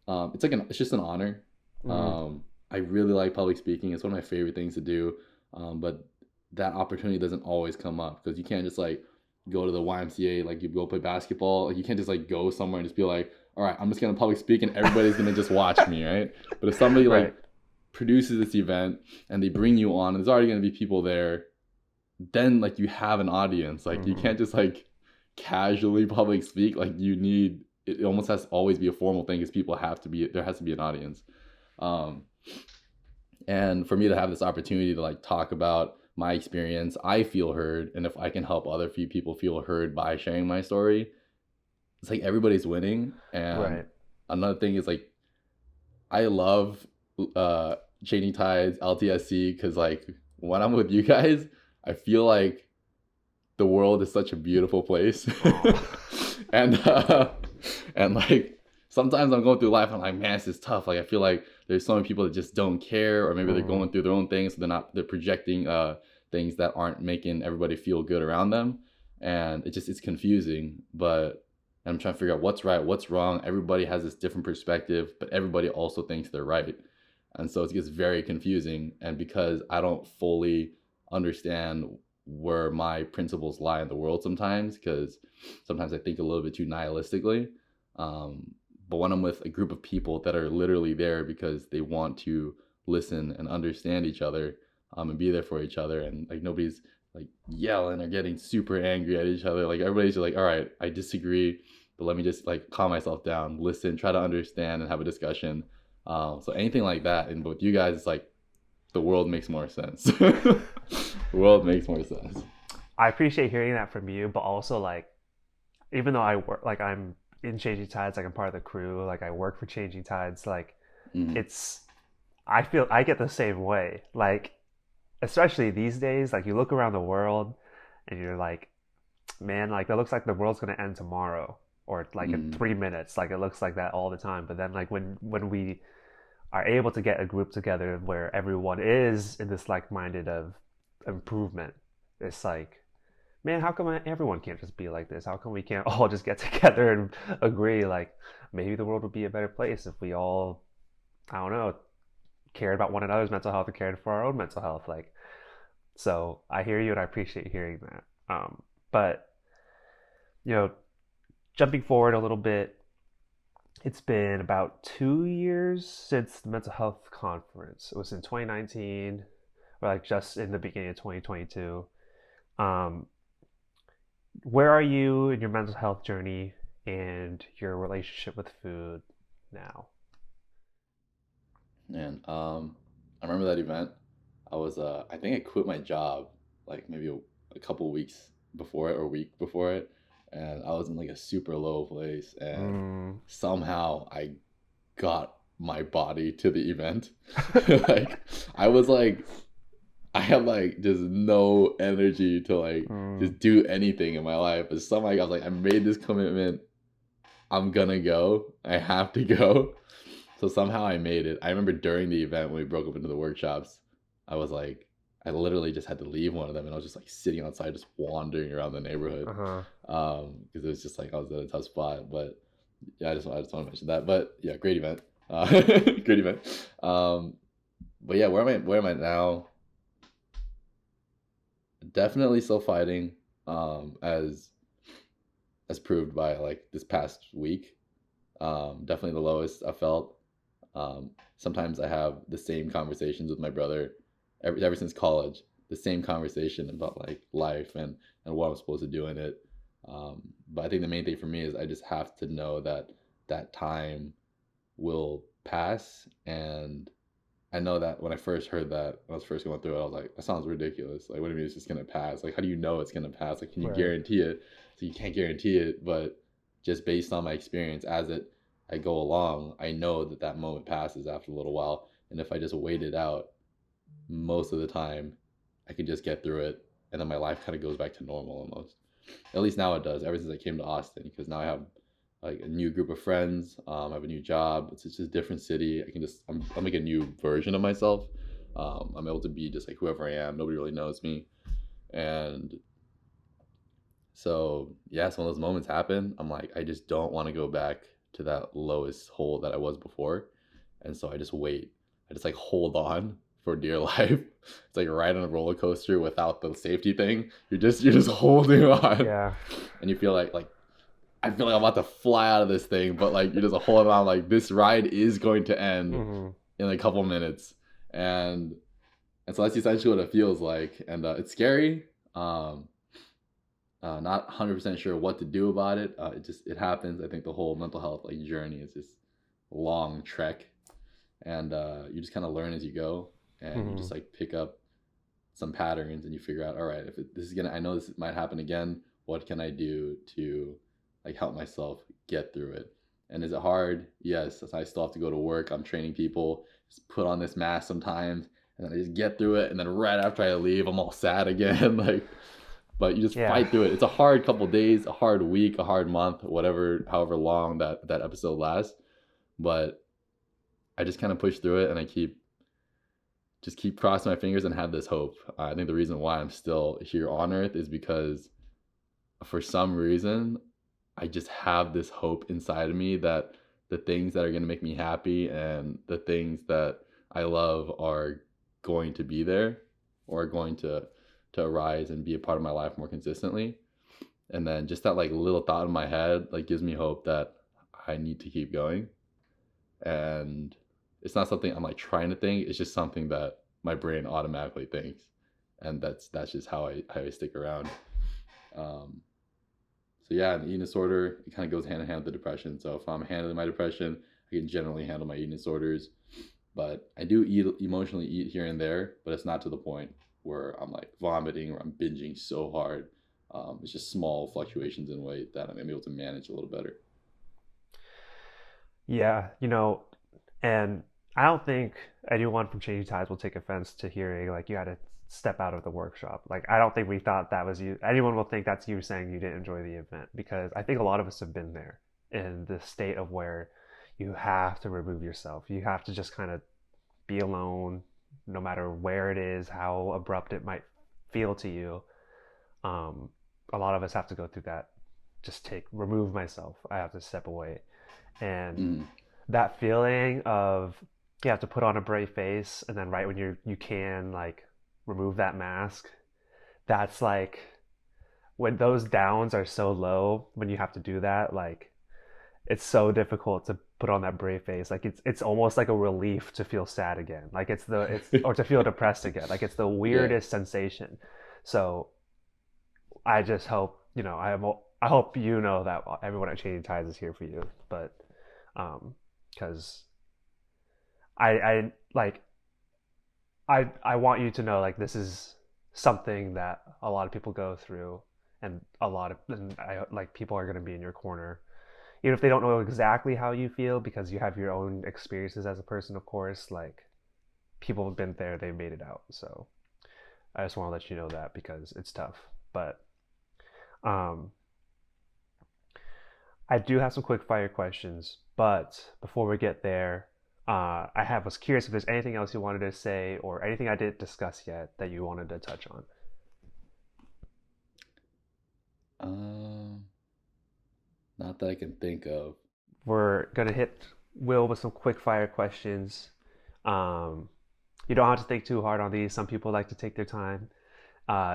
it's like it's just an honor. mm, Um, I really like public speaking. It's one of my favorite things to do. But that opportunity doesn't always come up because you can't just like go to the YMCA, like you go play basketball. Like you can't just like go somewhere and just be like, all right, I'm just gonna public speak and everybody's gonna just watch me, right? But if somebody right. like produces this event and they bring you on, and there's already gonna be people there, then like you have an audience. Like you Mm, can't just like casually public speak. Like you need it almost has to always be a formal thing because people have to be there has to be an audience. Um, and for me to have this opportunity to like talk about my experience, I feel heard, and if I can help other few people feel heard by sharing my story, it's like everybody's winning. And right. another thing is like I love uh Chaining Tides, LTSC, because like when I'm with you guys, I feel like the world is such a beautiful place. Oh. and and like sometimes I'm going through life and I'm like, man, this is tough. Like I feel like there's so many people that just don't care, or maybe they're Mm, going through their own things, so they're projecting things that aren't making everybody feel good around them. And it's confusing, but I'm trying to figure out what's right, what's wrong. Everybody has this different perspective, but everybody also thinks they're right. And so it gets very confusing. And because I don't fully understand where my principles lie in the world sometimes, because sometimes I think a little bit too nihilistically. Um, but when I'm with a group of people that are literally there because they want to listen and understand each other, and be there for each other, and like nobody's like yelling or getting super angry at each other. Like everybody's just like, all right, I disagree, but let me just like calm myself down, listen, try to understand, and have a discussion. So anything like that, and with you guys, it's like the world makes more sense. The world makes more sense. I appreciate hearing that from you, but also like, even though I work, like I'm in Changing Tides, like I'm part of the crew, like I work for Changing Tides, like Mm, it's, I feel I get the same way. Like, especially these days, like you look around the world and you're like, man, like it looks like the world's gonna end tomorrow or like in mm, 3 minutes. Like it looks like that all the time. But then like when we are able to get a group together where everyone is in this like minded of improvement, it's like, man, how come everyone can't just be like this? How come we can't all just get together and agree like maybe the world would be a better place if we all, I don't know, cared about one another's mental health and cared for our own mental health. Like, so I hear you and I appreciate hearing that. But you know, jumping forward a little bit, it's been about 2 years since the mental health conference. It was in 2019, or like just in the beginning of 2022. Um, where are you in your mental health journey and your relationship with food now? and I remember that event. I was I think I quit my job like maybe a couple weeks before it or a week before it, and I was in like a super low place, and Mm. somehow I got my body to the event. Like I was like I had like just no energy to like Mm. just do anything in my life, but somehow I was like I made this commitment. I'm gonna go. I have to go. So somehow I made it. I remember during the event when we broke up into the workshops, I was like, I literally just had to leave one of them, and I was just like sitting outside, just wandering around the neighborhood, Uh-huh. because it was just like I was at a tough spot. But yeah, I just want to mention that. But yeah, great event, great event. But yeah, where am I now? Definitely still fighting, as proved by like this past week. Definitely the lowest I felt. Sometimes I have the same conversations with my brother ever since college. The same conversation about like life and what I'm supposed to do in it. But I think the main thing for me is I just have to know that that time will pass. And I know that when I first heard that, when I was first going through it, I was like, that sounds ridiculous. Like, what do you mean it's just gonna pass? Like, how do you know it's gonna pass? Like, can you Right. guarantee it? So you can't guarantee it, but just based on my experience I go along, I know that that moment passes after a little while. And if I just wait it out, most of the time, I can just get through it, and then my life kind of goes back to normal almost. At least now it does. Ever since I came to Austin, because now I have like a new group of friends. I have a new job. It's just a different city. I'm like a new version of myself. I'm able to be just like whoever I am. Nobody really knows me, and so yes, when those moments happen, I'm like I just don't want to go back to that lowest hole that I was before, and so I just wait. I just like hold on for dear life. It's like riding a roller coaster without the safety thing. You're just holding on, Yeah. and you feel like I feel like I'm about to fly out of this thing, but like you're just holding on. Like this ride is going to end Mm-hmm. in a couple minutes, and and so that's essentially what it feels like, and it's scary. Not 100% sure what to do about it. It happens. I think the whole mental health like journey is this long trek, and you just kind of learn as you go, and you Mm-hmm. just like pick up some patterns, and you figure out, all right, if this is gonna, I know this might happen again. What can I do to like help myself get through it? And is it hard? Yes. I still have to go to work. I'm training people. Just put on this mask sometimes, and then I just get through it. And then right after I leave, I'm all sad again. Like, but you just Yeah. fight through it. It's a hard couple days, a hard week, a hard month, whatever, however long that episode lasts. But I just kind of push through it, and I keep crossing my fingers and have this hope. I think the reason why I'm still here on Earth is because for some reason I just have this hope inside of me that the things that are going to make me happy and the things that I love are going to be there, or are going to arise and be a part of my life more consistently. And then just that like little thought in my head like gives me hope that I need to keep going. And it's not something I'm like trying to think. It's just something that my brain automatically thinks, and that's just how I stick around. Um, so yeah, an eating disorder, it kind of goes hand in hand with the depression. So if I'm handling my depression, I can generally handle my eating disorders. but I do eat emotionally eat here and there, but it's not to the point where I'm like vomiting or I'm binging so hard. It's just small fluctuations in weight that I'm able to manage a little better. Yeah, and I don't think anyone from Changing Tides will take offense to hearing like you had to step out of the workshop. Like I don't think we thought that was you. Anyone will think that's you saying you didn't enjoy the event because I think a lot of us have been there in the state of where you have to remove yourself. You have to just kind of be alone, no matter where it is, how abrupt it might feel to you. Um, a lot of us have to go through that. Just remove myself. I have to step away. And Mm. that feeling of you have to put on a brave face and then right when you can like remove that mask, that's like when those downs are so low when you have to do that, like it's so difficult to put on that brave face. Like it's almost like a relief to feel sad again. Like it's or to feel depressed again. Like it's the Yeah. weirdest sensation. So I just hope, I hope that everyone at Changing Tides is here for you. But because I like I want you to know like this is something that a lot of people go through, and I like people are going to be in your corner, even if they don't know exactly how you feel because you have your own experiences as a person. Of course, like people have been there, they've made it out. So I just want to let you know that because it's tough. But um, I do have some quick fire questions, but before we get there, was curious if there's anything else you wanted to say or anything I didn't discuss yet that you wanted to touch on. Um, Not that I can think of. We're gonna hit Will with some quick fire questions. Um, you don't have to think too hard on these. Some people like to take their time.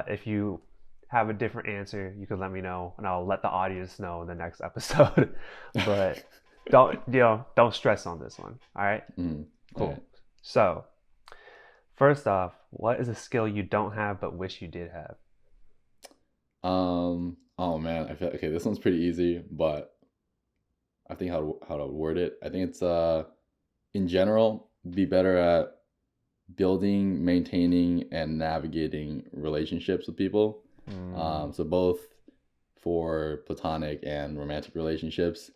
If you have a different answer, you can let me know, and I'll let the audience know in the next episode. But don't stress on this one. All right, Mm. All cool. right. So first off, what is a skill you don't have but wish you did have? Oh man, I feel okay. This one's pretty easy, but I think how to word it. I think it's in general be better at building, maintaining, and navigating relationships with people. Mm, So both for platonic and romantic relationships.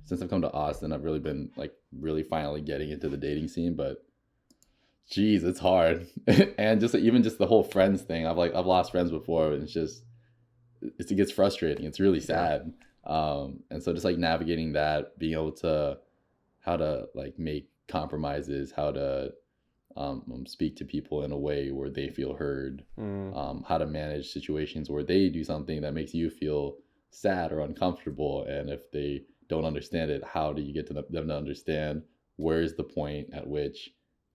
Since I've come to Austin, I've really been like really finally getting into the dating scene, but geez, it's hard. And just even just the whole friends thing. I've lost friends before, and it gets frustrating. It's really yeah. sad. And so just like navigating that, being able to how to like make compromises, how to speak to people in a way where they feel heard, Mm, how to manage situations where they do something that makes you feel sad or uncomfortable. And if they don't understand it, how do you get to them to understand where's the point at which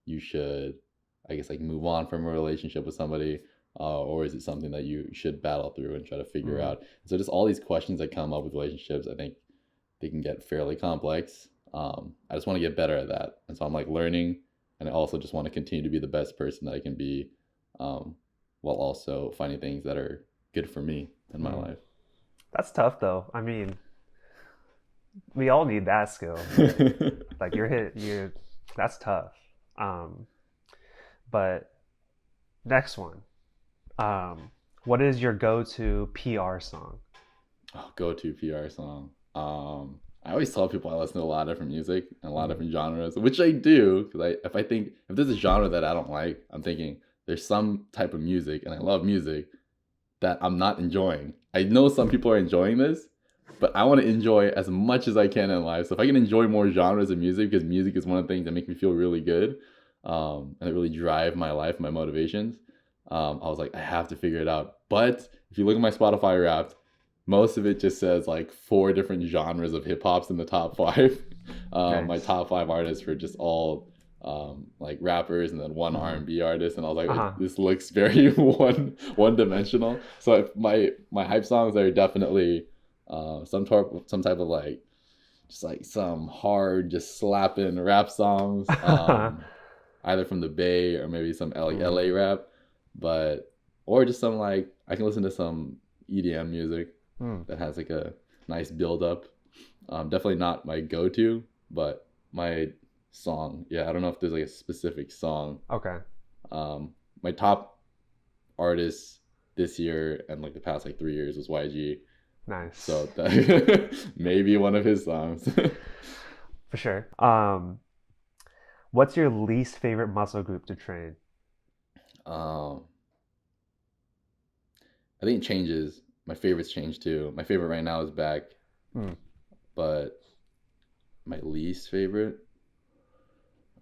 you should, I guess, like move on from a relationship with somebody? Or is it something that you should battle through and try to figure mm, out? So just all these questions that come up with relationships, I think they can get fairly complex. I just want to get better at that. And so I'm like learning, and I also just want to continue to be the best person that I can be, um, while also finding things that are good for me in my mm. life. That's tough though. I mean, we all need that skill, but like you're that's tough. Um, but next one. Um, what is your go-to PR song? Oh, go-to PR song. I always tell people I listen to a lot of different music and a lot of Mm, different genres, which I do because if I think if there's a genre that I don't like, I'm thinking there's some type of music, and I love music that I'm not enjoying. I know some people are enjoying this, but I want to enjoy as much as I can in life. So if I can enjoy more genres of music, because music is one of the things that make me feel really good, and it really drive my life, my motivations. I was like, I have to figure it out. But if you look at my Spotify Wrapped, most of it just says like four different genres of hip hops in the top five. My nice. top five artists were just all like rappers and then one Mm-hmm. R&B artist, and I was like, Uh-huh. this looks very one dimensional. So if my hype songs are definitely some type of like just like some hard just slapping rap songs, either from the Bay or maybe some Mm, LA rap, but or just some like I can listen to some EDM music mm, that has like a nice build up. Definitely not my go to, but my song. Yeah, I don't know if there's like a specific song. Okay. My top artist this year and like the past like 3 years was YG. Nice. So that maybe one of his songs. For sure. What's your least favorite muscle group to train? um, I think it changes. My favorites change too. My favorite right now is back, Hmm. but my least favorite.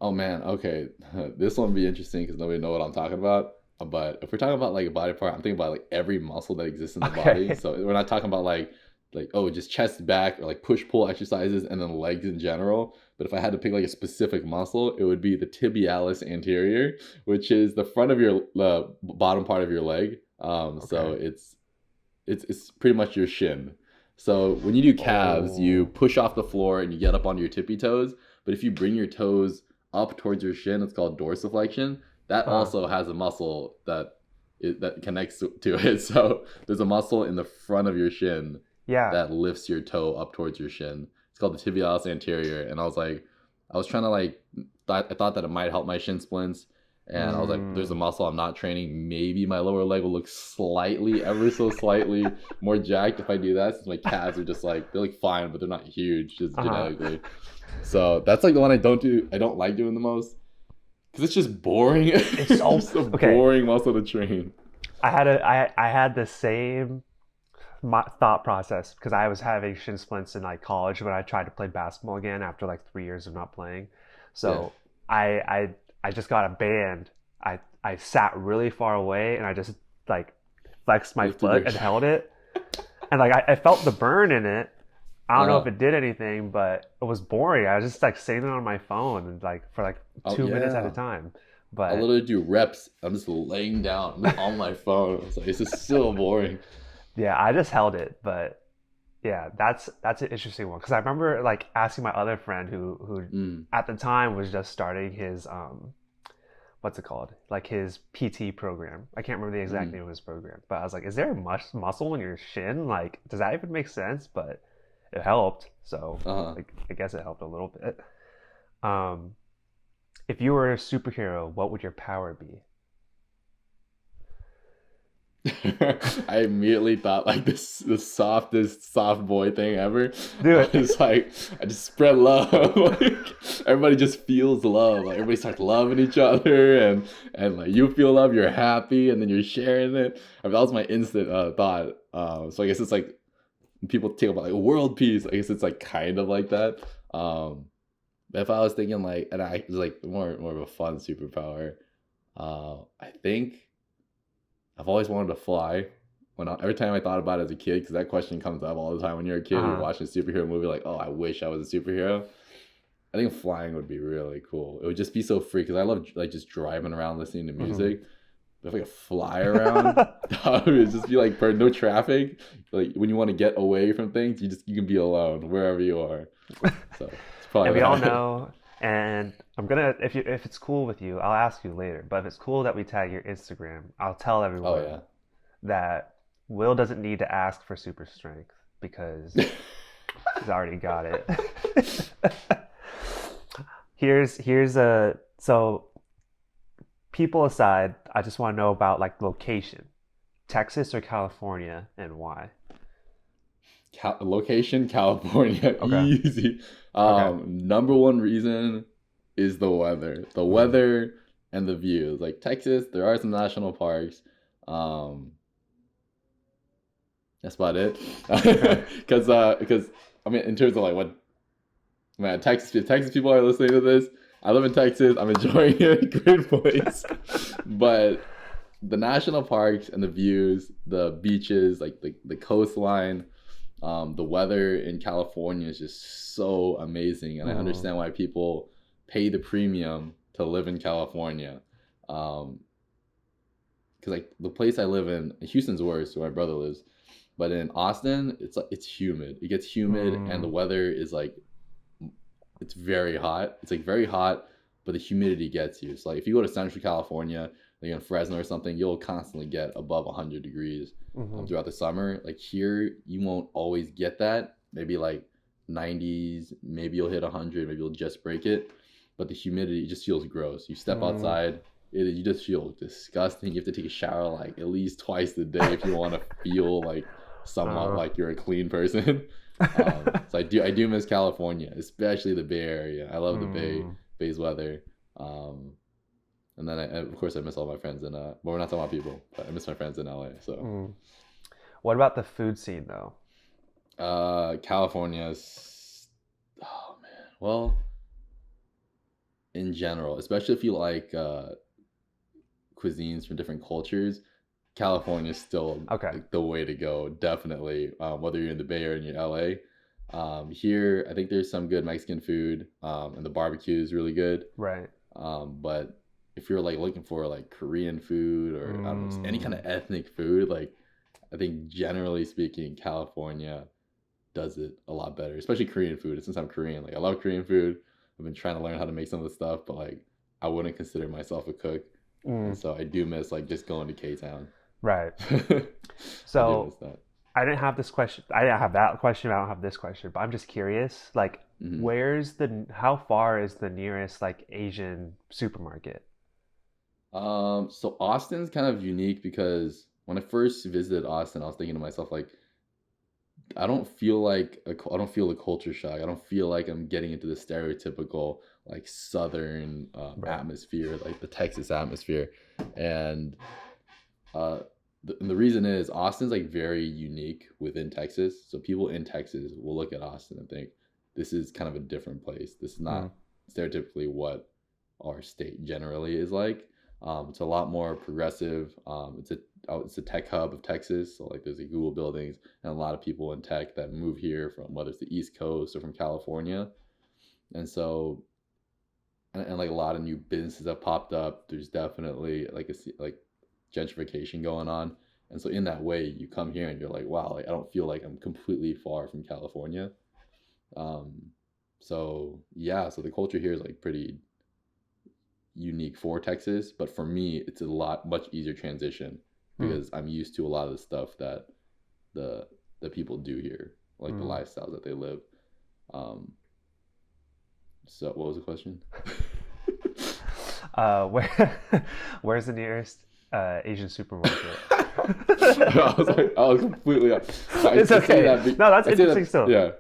Oh man, okay. This one will be interesting because nobody know what I'm talking about. But if we're talking about like a body part, I'm thinking about like every muscle that exists in the body. Okay. So we're not talking about like oh just chest back or like push pull exercises and then legs in general. But if I had to pick like a specific muscle, it would be the tibialis anterior, which is the front of your bottom part of your leg. So Okay. it's pretty much your shin. So when you do calves, you Oh. push off the floor and you get up onto your tippy toes. But if you bring your toes up towards your shin, it's called dorsiflexion. That Uh, also has a muscle that connects to it. So there's a muscle in the front of your shin yeah. that lifts your toe up towards your shin. It's called the tibialis anterior. And I was trying to I thought that it might help my shin splints. And I was like, there's a Mm, muscle I'm not training. Maybe my lower leg will look slightly, ever so slightly more jacked if I do that. Since my calves are just like, they're like fine, but they're not huge just uh-huh. genetically. So that's like the one I don't do. I don't like doing the most because it's just boring. It's It's so just a okay. boring muscle to train. I had the same thought process because I was having shin splints in like college when I tried to play basketball again after like 3 years of not playing. Yeah, So I just got a band. I sat really far away and I just like flexed my lifted foot your. and held it, and like I felt the burn in it. I don't know if Uh, it did anything, but it was boring. I was just like sitting on my phone and like for like oh 2 minutes at a yeah. time. I But literally do reps. I'm just laying down. I'm just on my phone. It's like it's just so boring. yeah, I just held it. But yeah, that's an interesting one because I remember like asking my other friend who Mm, at the time was just starting his what's it called, like his PT program. I can't remember the exact mm, name of his program, but I was like, is there muscle in your shin? Like, does that even make sense? But it helped, so uh-huh. like I guess it helped a little bit. Um, if you were a superhero, what would your power be? I immediately thought like this the softest soft boy thing ever. Do I it. was like, I just spread love. Like everybody just feels love. Like everybody starts loving each other and like you feel love, you're happy, and then you're sharing it. I mean, that was my instant thought. So I guess it's like when people talk about like world peace. I guess it's like kind of like that. Um, if I was thinking like, and I was like more of a fun superpower. I think I've always wanted to fly. Every time I thought about it as a kid, because that question comes up all the time when you're a kid, you're Uh-huh. watching a superhero movie, like, oh, I wish I was a superhero. I think flying would be really cool. It would just be so free because I love like just driving around listening to Hmm. music. If I could fly around, that would just be like no traffic. Like when you want to get away from things, you can be alone wherever you are. So it's And probably we all that. know. And I'm gonna, if it's cool with you, I'll ask you later. But if it's cool that we tag your Instagram, I'll tell Oh everyone yeah. that Will doesn't need to ask for super strength because he's already got it. Here's a so people aside, I just want to know about like location, Texas or California, and why. Location California, Okay. easy. Okay. Number one reason is the Hmm. weather and the views. Like Texas, there are some national parks. Um, that's about it. Okay. Because I mean, in terms of like what man, Texas, if Texas people are listening to this, I live in Texas. I'm enjoying it. Great place, but the national parks and the views, the beaches, like the coastline. The weather in California is just so amazing, and I Hmm. understand why people pay the premium to live in California. Um, because like the place I live in, Houston's worse, where my brother lives, but in Austin, it's like it's humid. It gets humid, and the Hmm. weather is like it's very hot. It's like very hot, but the humidity gets you. So like if you go to Central California, like in Fresno or something, you'll constantly get above 100 degrees Hmm. throughout the summer. Like here, you won't always get that. Maybe like 90s, maybe you'll hit 100, maybe you'll just break it. but the humidity just feels gross. You step Mm. outside, you just feel disgusting. You have to take a shower like at least twice a day if you want to feel like somewhat Uh, like you're a clean person. So I do miss California, especially the Bay Area. I love the mm, Bay's weather. Um, and then of course I miss all my friends in but we're not talking about people. But I miss my friends in LA. So mm. What about the food scene though? California's, oh man. Well, in general, especially if you like cuisines from different cultures, California is still Okay. like the way to go. Definitely, whether you're in the Bay or in LA. Here, I think there's some good Mexican food, and the barbecue is really good. Right. But if you're like looking for like Korean food or I don't know any kind Mm, of ethnic food, like I think generally speaking, California does it a lot better, especially Korean food. And since I'm Korean, like I love Korean food. I've been trying to learn how to make some of the stuff, but like I wouldn't consider myself a cook, and mm, so I do miss like just going to K Town. right. I do So miss that. I didn't have this question. I didn't have that question. I don't have this question, but I'm just curious. Like, Hmm. how far is the nearest like Asian supermarket? So Austin's kind of unique because when I first visited Austin, I was thinking to myself like, I don't feel a culture shock. I don't feel like I'm getting into the stereotypical like Southern Right. atmosphere, like the Texas atmosphere, and uh, and the reason is Austin's like very unique within Texas. So people in Texas will look at Austin and think this is kind of a different place. This is Mm, not stereotypically what our state generally is like. It's a lot more progressive. It's a tech hub of Texas. So like there's the Google buildings and a lot of people in tech that move here from whether it's the East Coast or from California. And so and like a lot of new businesses have popped up. There's definitely like like gentrification going on, and so in that way, you come here and you're like, wow, like I don't feel like I'm completely far from California. Um, so yeah, so the culture here is like pretty unique for Texas, but for me, it's a lot much easier transition mm, because I'm used to a lot of the stuff that the the people do here, like the mm. lifestyles that they live. Um, so what was the question? Where where's the nearest Asian supermarket? I was completely off. It's I say okay. that. No, that's I say interesting that. still. Yeah,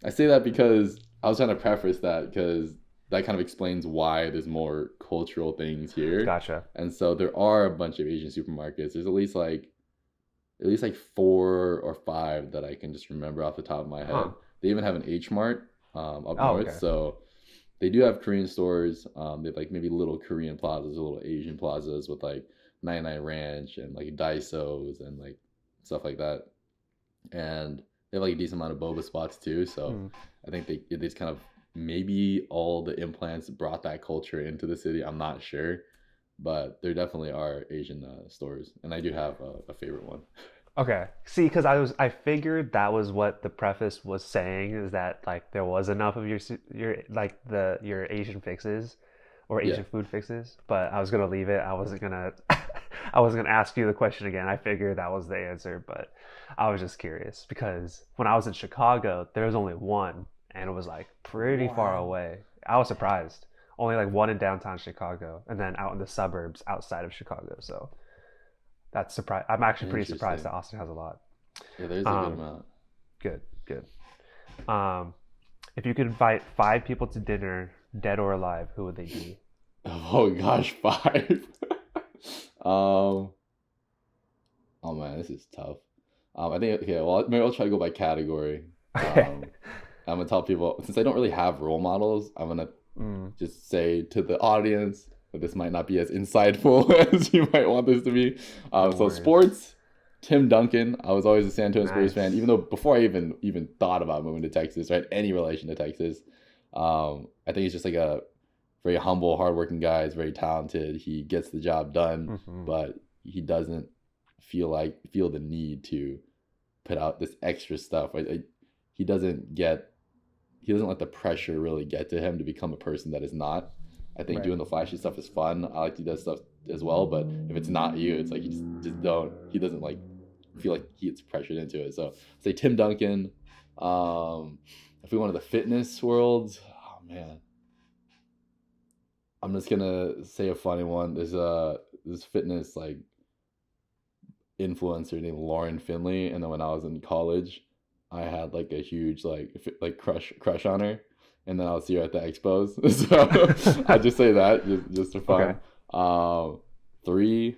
I say that because I was trying to preface that because that kind of explains why there's more cultural things here, Gotcha. and so there are a bunch of Asian supermarkets. There's at least like 4 or 5 that I can just remember off the top of my Huh. head. They even have an H Mart up Oh, north, okay. so they do have Korean stores. They have like maybe little Korean plazas, little Asian plazas with like 99 Ranch and like Daisos and like stuff like that. And they have like a decent amount of boba spots too. So Hmm. I think they just kind of maybe all the implants brought that culture into the city. I'm not sure, but there definitely are Asian stores, and I do have a favorite one. Okay. See, because I figured that was what the preface was saying is that like there was enough of your like your Asian fixes or Yeah, Asian food fixes, but I was gonna leave it. I wasn't gonna I wasn't gonna ask you the question again. I figured that was the answer, but I was just curious because when I was in Chicago, there was only one, and it was like pretty far wow, away. I was surprised. Only like one in downtown Chicago, and then out in the suburbs outside of Chicago. So that's surprise. I'm actually pretty surprised that interesting. Austin has a lot. Yeah, there's a good Um, amount. good, good. Um, if you could invite 5 people to dinner, dead or alive, who would they be? Oh gosh, 5. um, oh man, this is tough. I think okay, well maybe I'll try to go by category. Okay. Um, I'm gonna tell people since I don't really have role models, I'm gonna Mm, just say to the audience that this might not be as insightful as you might want this to be. no So worries. sports, Tim Duncan. I was always a San Antonio Spurs fan, Nice. even though before I even thought about moving to Texas or had any relation to Texas. I think he's just like a very humble, hardworking guy. He's very talented. He gets the job done, Hmm. but he doesn't feel the need to put out this extra stuff. Right? He doesn't get he doesn't let the pressure really get to him to become a person that is not. I think Right. doing the flashy stuff is fun. I like to do that stuff as well, but if it's not you, it's like you just don't. He doesn't like feel like he gets pressured into it. So say Tim Duncan. Um, if we went to the fitness world, oh man, I'm just gonna say a funny one. There's a this fitness like influencer named Lauren Finley, and then when I was in college, I had like a huge like crush on her, and then I'll see her at the expos. So I just say that just for Okay. fun. Three.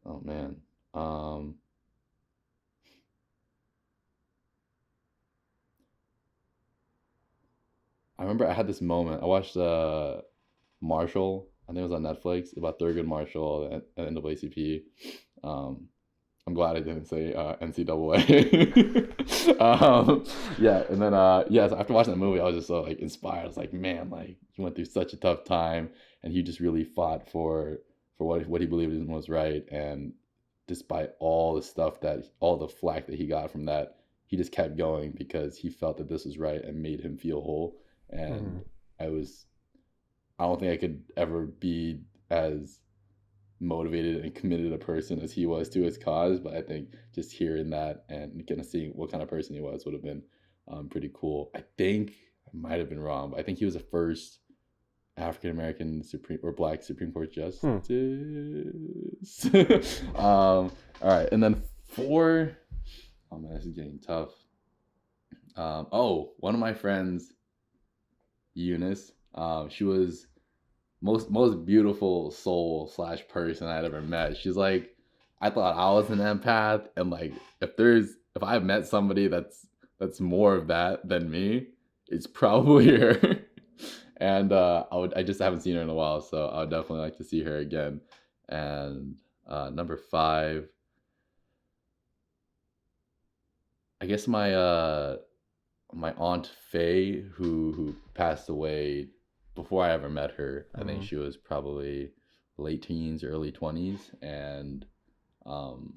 Oh man. Um, I remember I had this moment. I watched Marshall. I think it was on Netflix about Thurgood Marshall at NAACP. Um, I'm glad I didn't say NCAA. Yeah, and then yeah, so after watching that movie, I was just so like inspired. I was like, man, like he went through such a tough time, and he just really fought for what he believed in was right. And despite all the stuff that all the flack that he got from that, he just kept going because he felt that this was right and made him feel whole. Hmm. And I was I don't think I could ever be as motivated and committed a person as he was to his cause. But I think just hearing that and kind of seeing what kind of person he was would have been pretty cool. I think I might have been wrong, but I think he was the first African American Supreme or Black Supreme Court justice. Hmm. All right, and then four. Oh man, this is getting tough. One of my friends, Eunice. She was most beautiful soul slash person I'd ever met. She's like, I thought I was an empath, and like if I've met somebody that's more of that than me, it's probably her. And I just haven't seen her in a while, so I would definitely like to see her again. And number five, I guess my aunt Faye, who passed away before I ever met her. I think Hmm. she was probably late teens, early 20s, and um,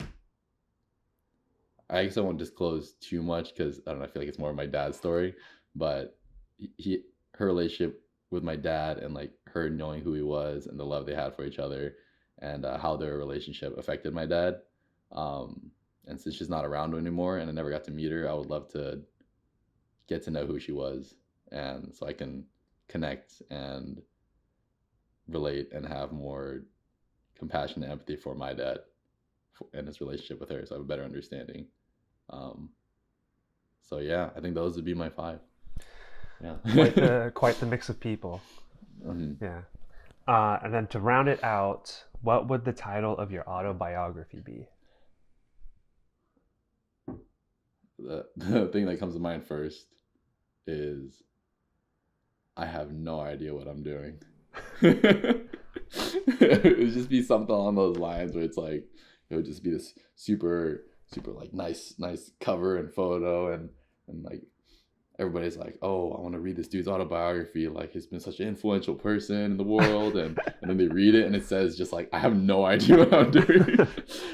I guess I won't disclose too much because I don't know. I feel like it's more of my dad's story, but her relationship with my dad and like her knowing who he was and the love they had for each other and how their relationship affected my dad. Um, and since she's not around anymore and I never got to meet her, I would love to get to know who she was and so I can connect and relate and have more compassion and empathy for my dad and his relationship with her so I have a better understanding. Um, so yeah, I think those would be my five. Yeah. Quite the mix of people. Mhm. Yeah. And then to round it out, what would the title of your autobiography be? The thing that comes to mind first is I have no idea what I'm doing. It would just be something along those lines where it's like it would just be this super like nice cover and photo and like everybody's like, oh, I want to read this dude's autobiography. Like he's been such an influential person in the world, and then they read it and it says just like I have no idea what I'm doing.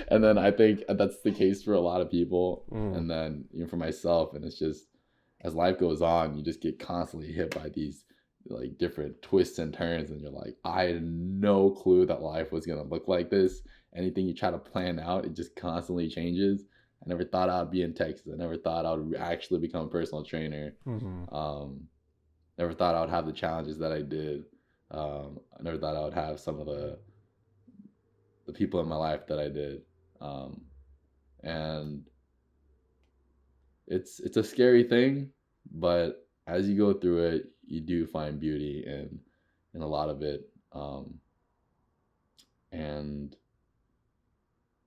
And then I think that's the case for a lot of people, Mm. and then even for myself. And it's just as life goes on, you just get constantly hit by these like different twists and turns, and you're like, I had no clue that life was gonna look like this. Anything you try to plan out, it just constantly changes. I never thought I'd be in Texas. I never thought I would actually become a personal trainer. Hmm. Um, Never thought I would have the challenges that I did. I never thought I would have some of the people in my life that I did. Um, and it's a scary thing, but as you go through it, you do find beauty in a lot of it. And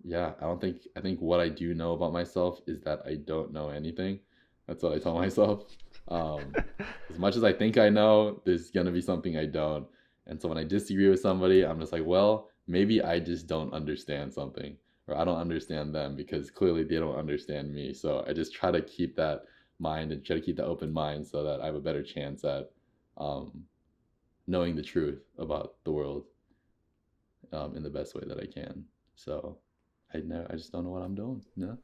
yeah, I think what I do know about myself is that I don't know anything. That's what I tell myself. Um, as much as I think I know, there's gonna be something I don't. And so when I disagree with somebody, I'm just like, well, maybe I just don't understand something, or I don't understand them because clearly they don't understand me. So I just try to keep that mind and try to keep that open mind so that I have a better chance at um, knowing the truth about the world in the best way that I can. So I just don't know what I'm doing. No.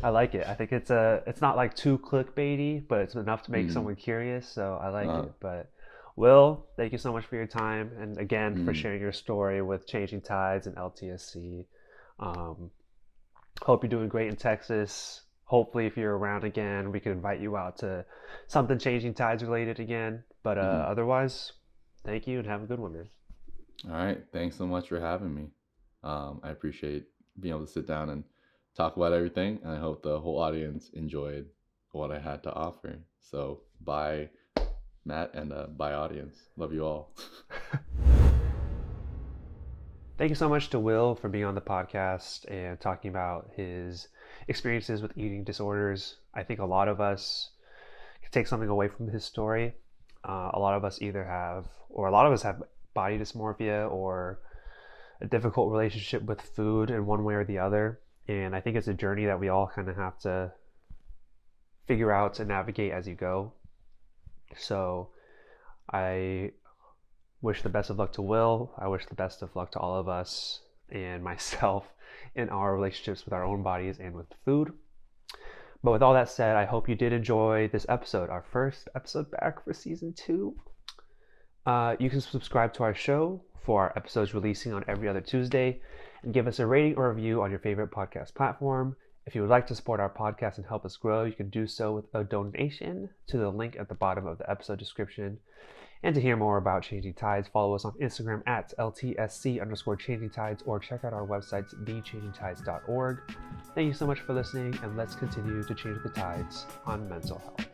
I like it. I think it's not like too clickbaity, but it's enough to make mm, someone curious. So I like uh, it. But Will, thank you so much for your time and again for mm, sharing your story with Changing Tides and LTSC. Um, Hope you're doing great in Texas. Hopefully, if you're around again, we can invite you out to something Changing Tides related again. But otherwise, thank you and have a good one, man. All right. Thanks so much for having me. I appreciate being able to sit down and talk about everything. And I hope the whole audience enjoyed what I had to offer. So bye, Matt, and bye, audience. Love you all. Thank you so much to Will for being on the podcast and talking about his experiences with eating disorders. I think a lot of us can take something away from his story. A lot of us have body dysmorphia or a difficult relationship with food in one way or the other. And I think it's a journey that we all kind of have to figure out to navigate as you go. So I wish the best of luck to Will. I wish the best of luck to all of us and myself in our relationships with our own bodies and with food. But with all that said, I hope you did enjoy this episode, our first episode back for season 2. You can subscribe to our show for our episodes releasing on every other Tuesday, and give us a rating or review on your favorite podcast platform. If you would like to support our podcast and help us grow, you can do so with a donation to the link at the bottom of the episode description. And to hear more about Changing Tides, follow us on Instagram at LTSC_Changing Tides, or check out our website, thechangingtides.org. Thank you so much for listening, and let's continue to change the tides on mental health.